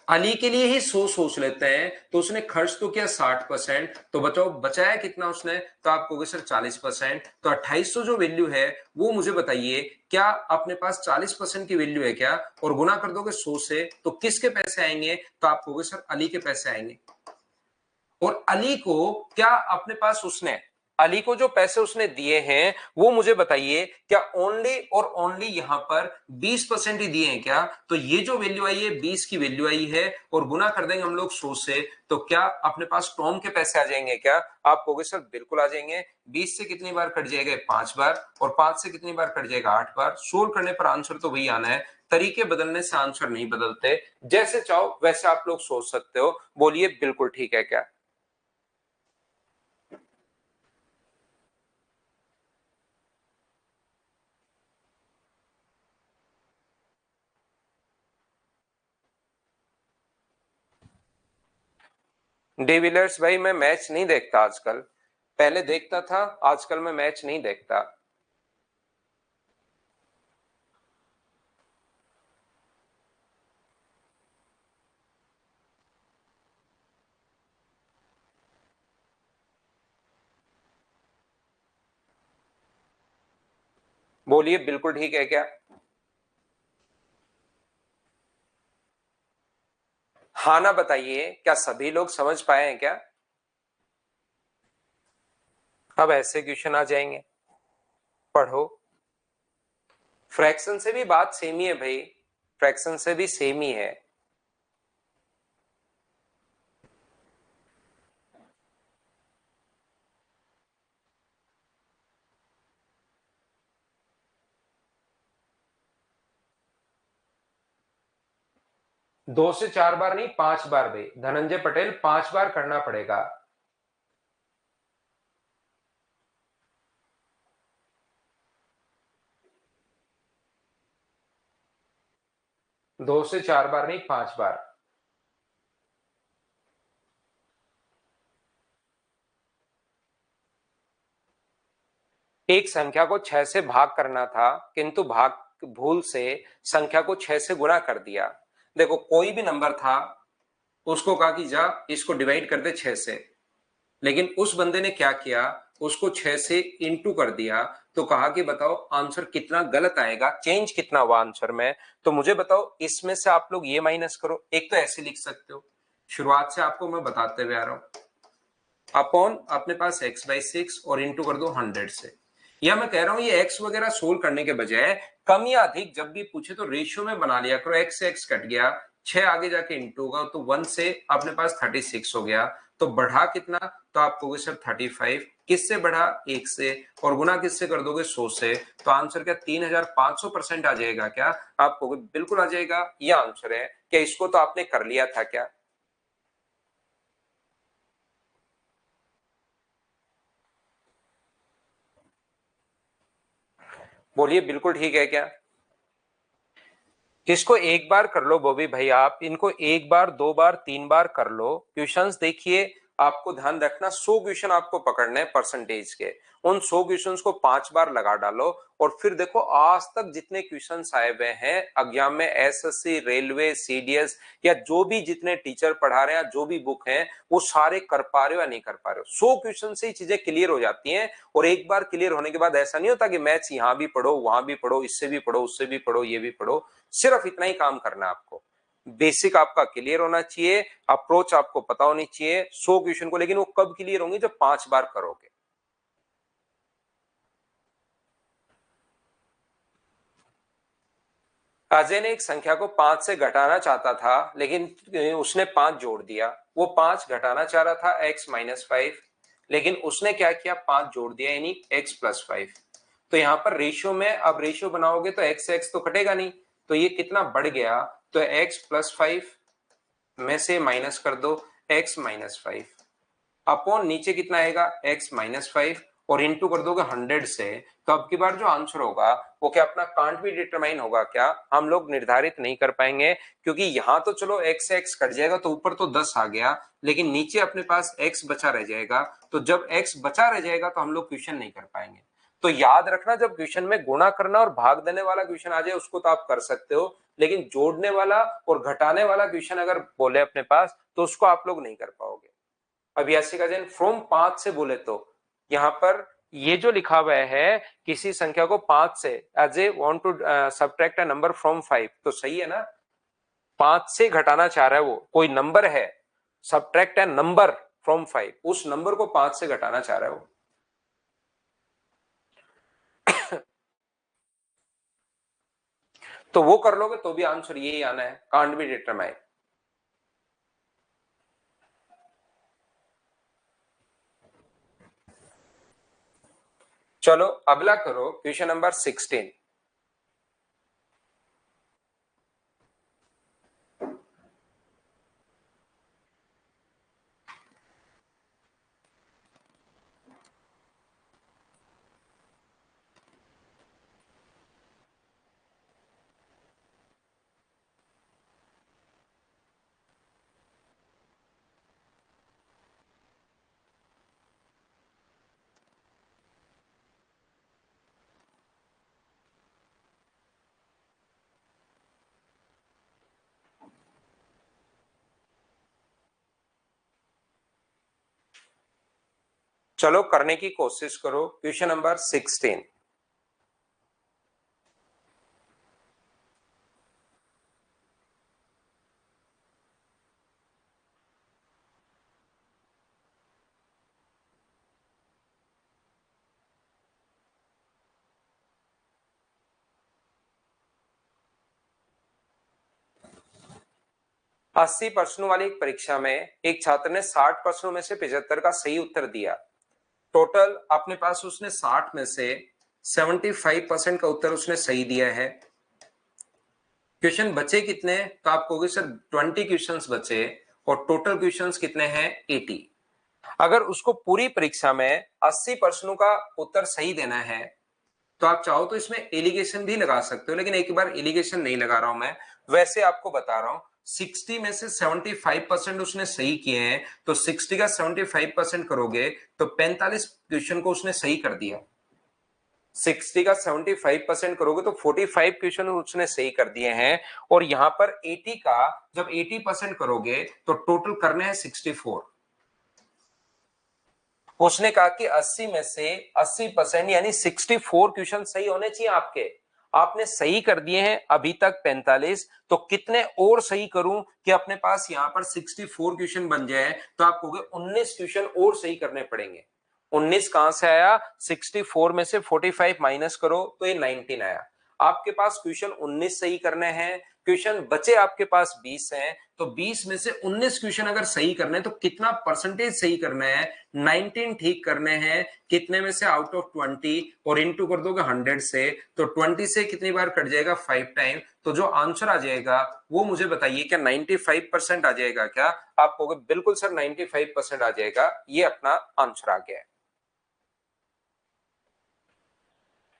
अली के लिए ही 100 सोच लेते हैं, तो उसने खर्च तो किया 60%, तो बताओ बचाया कितना उसने, तो आप कहोगे सर 40%। तो 2800 जो वैल्यू है वो मुझे बताइए क्या अपने पास 40% की वैल्यू है क्या, और गुना कर दोगे 100 से, तो किसके पैसे आएंगे, तो आप कहोगे सर अली के पैसे आएंगे। और अली को क्या अपने पास उसने, अली को जो पैसे उसने दिए हैं वो मुझे बताइए क्या ओनली और ओनली यहां पर 20% ही दिए हैं क्या, तो ये जो वैल्यू आई है 20 की वैल्यू आई है, और गुना कर देंगे हम लोग 100 से, तो क्या अपने पास टॉम के पैसे आ जाएंगे क्या, आप कहोगे सर बिल्कुल आ जाएंगे। 20 से कितनी बार कट जाएगा, 5 बार, और 5 से कितनी बार कट जाएगा, 8 बार। सोल्व करने पर आंसर तो वही आना है, तरीके बदलने से आंसर नहीं बदलते, जैसे चाहो वैसे आप लोग सोच सकते हो। बोलिए बिल्कुल ठीक है क्या। डिविलियर्स भाई मैं मैच नहीं देखता आजकल, पहले देखता था, आजकल मैं मैच नहीं देखता। बोलिए बिल्कुल ठीक है क्या। हाँ ना बताइए, क्या सभी लोग समझ पाए हैं क्या। अब ऐसे क्वेश्चन आ जाएंगे, पढ़ो। फ्रैक्शन से भी बात सेम ही है भाई, फ्रैक्शन से भी सेम ही है। दो से 4 बार नहीं, 5 बार भाई धनंजय पटेल, 5 बार करना पड़ेगा। दो से 4 बार नहीं, 5 बार। एक संख्या को 6 से भाग करना था, किंतु भाग भूल से संख्या को 6 से गुणा कर दिया। देखो कोई भी नंबर था, उसको कहा कि जा इसको डिवाइड कर दे 6 से, लेकिन उस बंदे ने क्या किया, उसको 6 से इंटू कर दिया, तो कहा कि बताओ आंसर कितना गलत आएगा, चेंज कितना हुआ आंसर में। तो मुझे बताओ इसमें से आप लोग ये माइनस करो, एक तो ऐसे लिख सकते हो, शुरुआत से आपको मैं बताते हुए आ रहा हूं, अपॉन अपने पास x/6 और इंटू कर दो 100 से। या मैं कह रहा हूं ये एक्स वगैरह सोल्व करने के बजाय कम या अधिक जब भी पूछे तो रेशियो में बना लिया करो। एक्स से एक्स कट गया, 6 आगे जाके इंटू होगा तो 1 से अपने पास 36 हो गया। तो बढ़ा कितना, तो आप कहोगे सर 35। किससे बढ़ा, 1 से, और गुना किससे कर दोगे, 100 से। तो आंसर क्या 3500% आ जाएगा क्या? आप कहोगे बिल्कुल आ जाएगा, ये आंसर है। क्या इसको तो आपने कर लिया था क्या? बोलिए बिल्कुल ठीक है क्या? इसको एक बार कर लो बॉबी भाई, आप इनको एक बार, दो बार, तीन बार कर लो। क्वेश्चंस देखिए, आपको ध्यान रखना 100 क्वेश्चन आपको पकड़ने हैं परसेंटेज के। उन 100 क्वेश्चंस को 5 बार लगा डालो और फिर देखो आज तक जितने क्वेश्चंस आए हुए हैं एग्जाम में, एसएससी, रेलवे, सीडीएस या जो भी जितने टीचर पढ़ा रहे हैं, जो भी बुक है, वो सारे कर पा रहे हो या नहीं कर पा रहे हो। 100 क्वेश्चन से ही चीजें क्लियर हो जाती हैं। और एक बार क्लियर होने के बाद ऐसा नहीं होता कि मैथ्स यहां भी पढ़ो, वहां भी पढ़ो, इससे भी पढ़ो, उससे भी पढ़ो, ये भी पढ़ो। सिर्फ इतना ही काम करना है आपको। बेसिक आपका क्लियर होना चाहिए, अप्रोच आपको पता होनी चाहिए 100 क्वेश्चन को। लेकिन वो कब क्लियर होंगे, जब 5 बार करोगे। अजय ने एक संख्या को 5 से घटाना चाहता था, लेकिन उसने 5 जोड़ दिया। वो 5 घटाना चाह रहा था x-5, लेकिन उसने क्या किया, 5 जोड़ दिया, यानी x+5। तो यहां पर रेशियो में, अब रेशियो बनाओगे तो x से x तो कटेगा नहीं, तो ये कितना बढ़ गया, तो x+5 में से माइनस कर दो x-5 अपॉन नीचे कितना आएगा, x-5, और इंटू कर दोगे 100 से। तो अब की बार जो आंसर होगा वो क्या अपना कांट भी डिटरमाइन होगा क्या, हम लोग निर्धारित नहीं कर पाएंगे। क्योंकि यहां तो चलो x से x कट जाएगा तो ऊपर तो 10 आ गया, लेकिन नीचे अपने पास x बचा रह जाएगा। तो जब x बचा रह जाएगा तो हम लोग क्वेश्चन नहीं कर पाएंगे। तो याद रखना, जब क्वेश्चन में गुणा करना और भाग देने वाला क्वेश्चन आ जाए उसको तो आप कर सकते हो, लेकिन जोड़ने वाला और घटाने वाला क्वेश्चन अगर बोले अपने पास तो उसको आप लोग नहीं कर पाओगे। अभियासी का जन फ्रॉम 5 से बोले तो यहां पर ये जो लिखा हुआ है, किसी संख्या को 5 से, as a want to subtract a number from 5, तो सही है ना? 5 से घटाना चाह रहा है, वो कोई नंबर है, सब्ट्रैक्ट अ नंबर फ्रॉम 5, उस नंबर को 5 से घटाना चाह रहा है वो। तो वो कर लोगे तो भी आंसर यही आना है, कांट बी डिटरमाइन। चलो अगला करो, क्वेश्चन नंबर 16। चलो करने की कोशिश करो, क्वेश्चन नंबर 16। अस्सी प्रश्नों वाली एक परीक्षा में एक छात्र ने 60 प्रश्नों में से 75 का सही उत्तर दिया। टोटल अपने पास उसने 60 में से 75% का उत्तर उसने सही दिया है। क्वेश्चन बचे कितने, तो आप कहोगे सर 20 क्वेश्चंस बचे, और टोटल क्वेश्चंस कितने हैं, 80। अगर उसको पूरी परीक्षा में 80 प्रश्नों का उत्तर सही देना है, तो आप चाहो तो इसमें एलिगेशन भी लगा सकते हो, लेकिन एक बार एलिगेशन नहीं लगा रहा हूं मैं, वैसे आपको बता रहा हूं। 60 में से 75% उसने सही किए हैं, तो 60 का 75% करोगे तो 45 क्वेश्चन को उसने सही कर दिया। 60 का 75% करोगे तो 45 क्वेश्चन उसने सही कर दिए हैं। और यहां पर 80 का जब 80% करोगे तो टोटल करने हैं 64। उसने कहा कि 80 में से 80% यानी 64 क्वेश्चन सही होने चाहिए आपके। आपने सही कर दिए हैं अभी तक 45, तो कितने और सही करूं कि अपने पास यहां पर 64 क्वेश्चन बन जाए, तो आप कहोगे 19 क्वेश्चन और सही करने पड़ेंगे। 19 कहां से आया, 64 में से 45 माइनस करो तो ये 19 आया। आपके पास क्वेश्चन 19 सही करने हैं, क्वेश्चन बचे आपके पास 20 हैं, तो 20 में से 19 क्वेश्चन अगर सही करने हैं तो कितना परसेंटेज सही करना है, 19 ठीक करने हैं, कितने में से, आउट ऑफ 20, और इनटू कर दोगे 100 से, तो 20 से कितनी बार कट जाएगा, 5 टाइम। तो जो आंसर आ जाएगा वो मुझे बताइए, क्या 95% आ जाएगा क्या? आप कहोगे बिल्कुल सर 95% आ जाएगा, ये अपना आंसर आ गया है।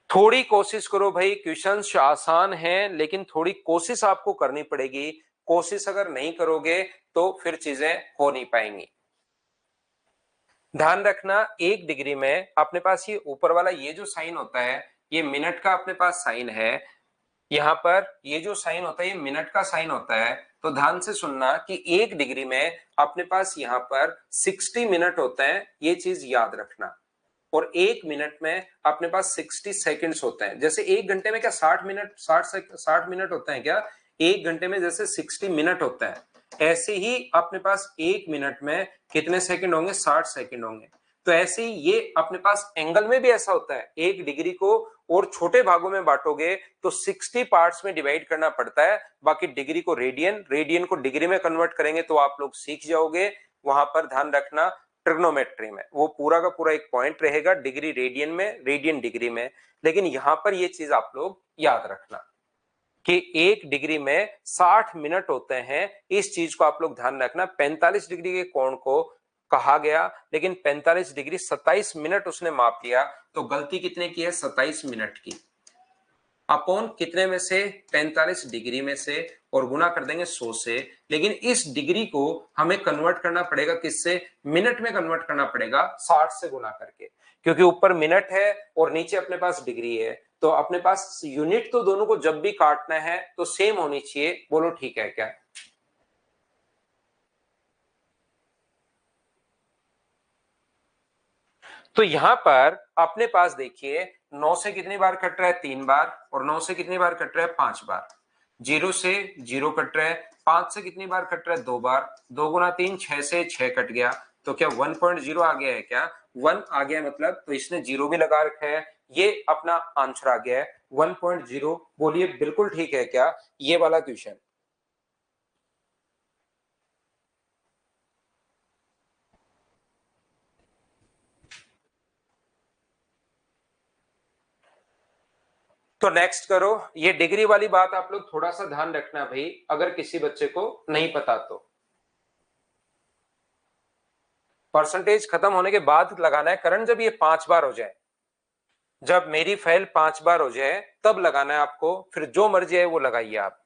थोड़ी कोशिश करो भाई, क्वेश्चंस आसान हैं लेकिन थोड़ी कोशिश आपको करनी पड़ेगी। कोशिश अगर नहीं करोगे तो फिर चीजें हो नहीं पाएंगी। ध्यान रखना, 1 डिग्री में अपने पास ये ऊपर वाला ये जो साइन होता है, ये मिनट का अपने पास साइन है। यहां पर ये जो साइन होता है ये मिनट का साइन होता है। तो ध्यान से सुनना कि 1 डिग्री में अपने पास यहां पर 60 मिनट होते हैं, ये चीज याद रखना। और 1 मिनट में अपने पास 60 सेकंड्स होते हैं। जैसे 1 घंटे में क्या 60 मिनट होते हैं क्या? 1 घंटे में जैसे 60 मिनट होता है, ऐसे ही अपने पास 1 मिनट में कितने सेकंड होंगे, 60 सेकंड होंगे। तो ऐसे ही ये अपने पास एंगल में भी ऐसा होता है, 1 डिग्री को और छोटे भागों में बांटोगे तो 60 पार्ट्स में डिवाइड करना पड़ता है। बाकी डिग्री को रेडियन, रेडियन को डिग्री में कन्वर्ट करेंगे तो आप लोग सीख जाओगे। वहां पर ध्यान रखना, ट्रिग्नोमेट्री में वो पूरा का पूरा एक पॉइंट रहेगा, डिग्री रेडियन में, रेडियन डिग्री में। लेकिन यहां पर ये चीज आप लोग याद रखना कि 1 डिग्री में 60 मिनट होते हैं। इस चीज को आप लोग ध्यान रखना। 45 डिग्री के कोण को कहा गया, लेकिन 45 डिग्री 27 मिनट उसने माप लिया, तो गलती कितने की है, 27 मिनट की। अपॉन कितने में से, 45 डिग्री में से, और गुना कर देंगे 100 से। लेकिन इस डिग्री को हमें कन्वर्ट करना पड़ेगा किससे, मिनट में कन्वर्ट करना पड़ेगा, 60 से गुना करके, क्योंकि ऊपर मिनट है और नीचे अपने पास डिग्री है। तो अपने पास यूनिट तो दोनों को जब भी काटना है तो सेम होनी चाहिए। बोलो ठीक है क्या? तो यहां पर अपने पास देखिए 9 से कितनी बार कट रहा है, 3 बार, और 9 से कितनी बार कट रहा है, 5 बार। 0 से 0 कट रहा है, 5 से कितनी बार कट रहा है, 2 बार। 2 गुना 3, 6 से 6 कट गया। तो क्या 1.0 आ गया है क्या? 1 आ गया मतलब, तो इसने 0 भी लगा रखा है, ये अपना आंसर आ गया है 1.0। बोलिए बिल्कुल ठीक है क्या ये वाला क्वेश्चन? तो नेक्स्ट करो। ये डिग्री वाली बात आप लोग थोड़ा सा ध्यान रखना भाई, अगर किसी बच्चे को नहीं पता तो। परसेंटेज खत्म होने के बाद लगाना है करंट, जब ये 5 बार हो जाए, जब मेरी फाइल 5 बार हो जाए तब लगाना है आपको। फिर जो मर्जी है वो लगाइए आप।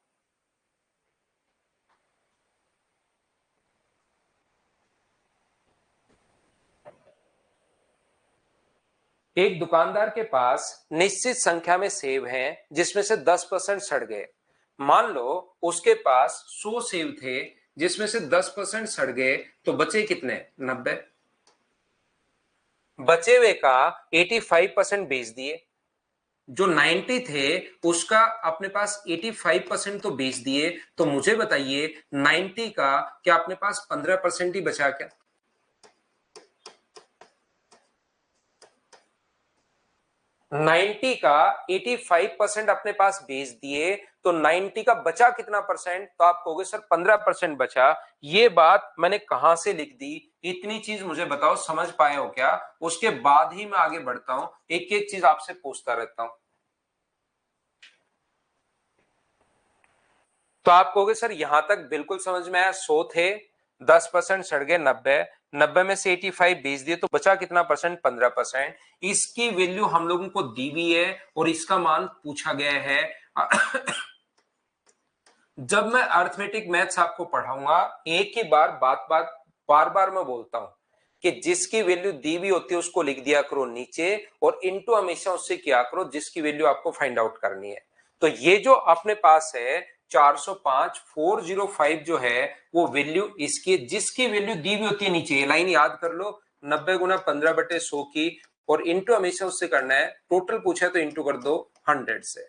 एक दुकानदार के पास निश्चित संख्या में सेब हैं जिसमें से 10% सड़ गए। मान लो उसके पास 100 सेब थे जिसमें से 10% सड़ गए, तो बचे कितने, 90। बचे हुए का 85% बेच दिए, जो 90 थे उसका अपने पास 85% तो बेच दिए। तो मुझे बताइए 90 का क्या अपने पास 15% ही बचा क्या? 90 का 85% अपने पास बेच दिए, तो 90 का बचा कितना परसेंट? तो आप कहोगे सर 15% बचा। ये बात मैंने कहां से लिख दी, इतनी चीज मुझे बताओ, समझ पाए हो क्या? उसके बाद ही मैं आगे बढ़ता हूं, एक एक चीज आपसे पूछता रहता हूं। तो आप कहोगे सर यहां तक बिल्कुल समझ में आया, 100 थे, 10% सड़ गए, 90, 90 में से 85 बेच दिए, तो बचा कितना परसेंट, 15%। इसकी वैल्यू हम लोगों को दी हुई है और इसका मान पूछा गया है। जब मैं अर्थमेटिक मैथ्स आपको पढ़ाऊंगा, एक ही बार बार बार मैं बोलता हूं कि जिसकी वैल्यू दी हुई होती है उसको लिख दिया करो नीचे, और इनटू हमेशा उससे किया करो जिसकी वैल्यू आपको फाइंड आउट करनी है। तो ये जो अपने पास है 405 405 जो है वो वैल्यू इसकी, जिसकी वैल्यू दी हुई होती है नीचे, ये लाइन याद कर लो, 90 गुना 15/100 की, और इंटू हमेशा उससे करना है। टोटल पूछा है तो इंटू कर दो 100 से।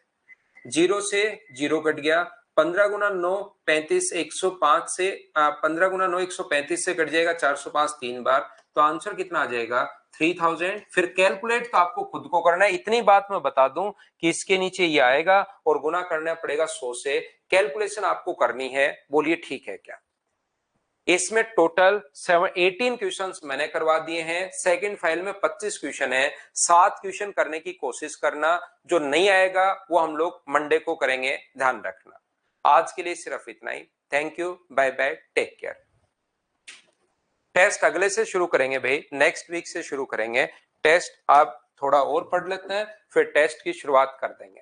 0 से 0 कट गया, 15 गुना 9 35, 105 से 15 गुना 9 135 से कट जाएगा, 405 3 बार। तो आंसर कितना आ जाएगा, 3000। फिर कैलकुलेट तो आपको खुद को करना है। इतनी बात मैं बता दूं कि इसके नीचे ये आएगा और गुना करना पड़ेगा 100 से। कैलकुलेशन आपको करनी है, बोलिए ठीक है क्या? इसमें टोटल 18 क्वेश्चंस मैंने करवा दिए हैं। सेकंड फाइल में 25 क्वेश्चन है। 7 क्वेश्चन करने की कोशिश करना, जो नहीं आएगा वो हम लोग मंडे को करेंगे, ध्यान रखना। आज के लिए सिर्फ इतना ही। Thank you, bye bye, take care. Test अगले से शुरू करेंगे भाई, नेक्स्ट वीक से शुरू करेंगे टेस्ट। आप थोड़ा और पढ़ लेते हैं, फिर टेस्ट की शुरुआत कर देंगे।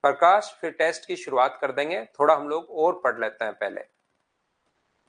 प्रकाश, फिर टेस्ट की शुरुआत कर देंगे, थोड़ा हम लोग और पढ़ लेते हैं पहले।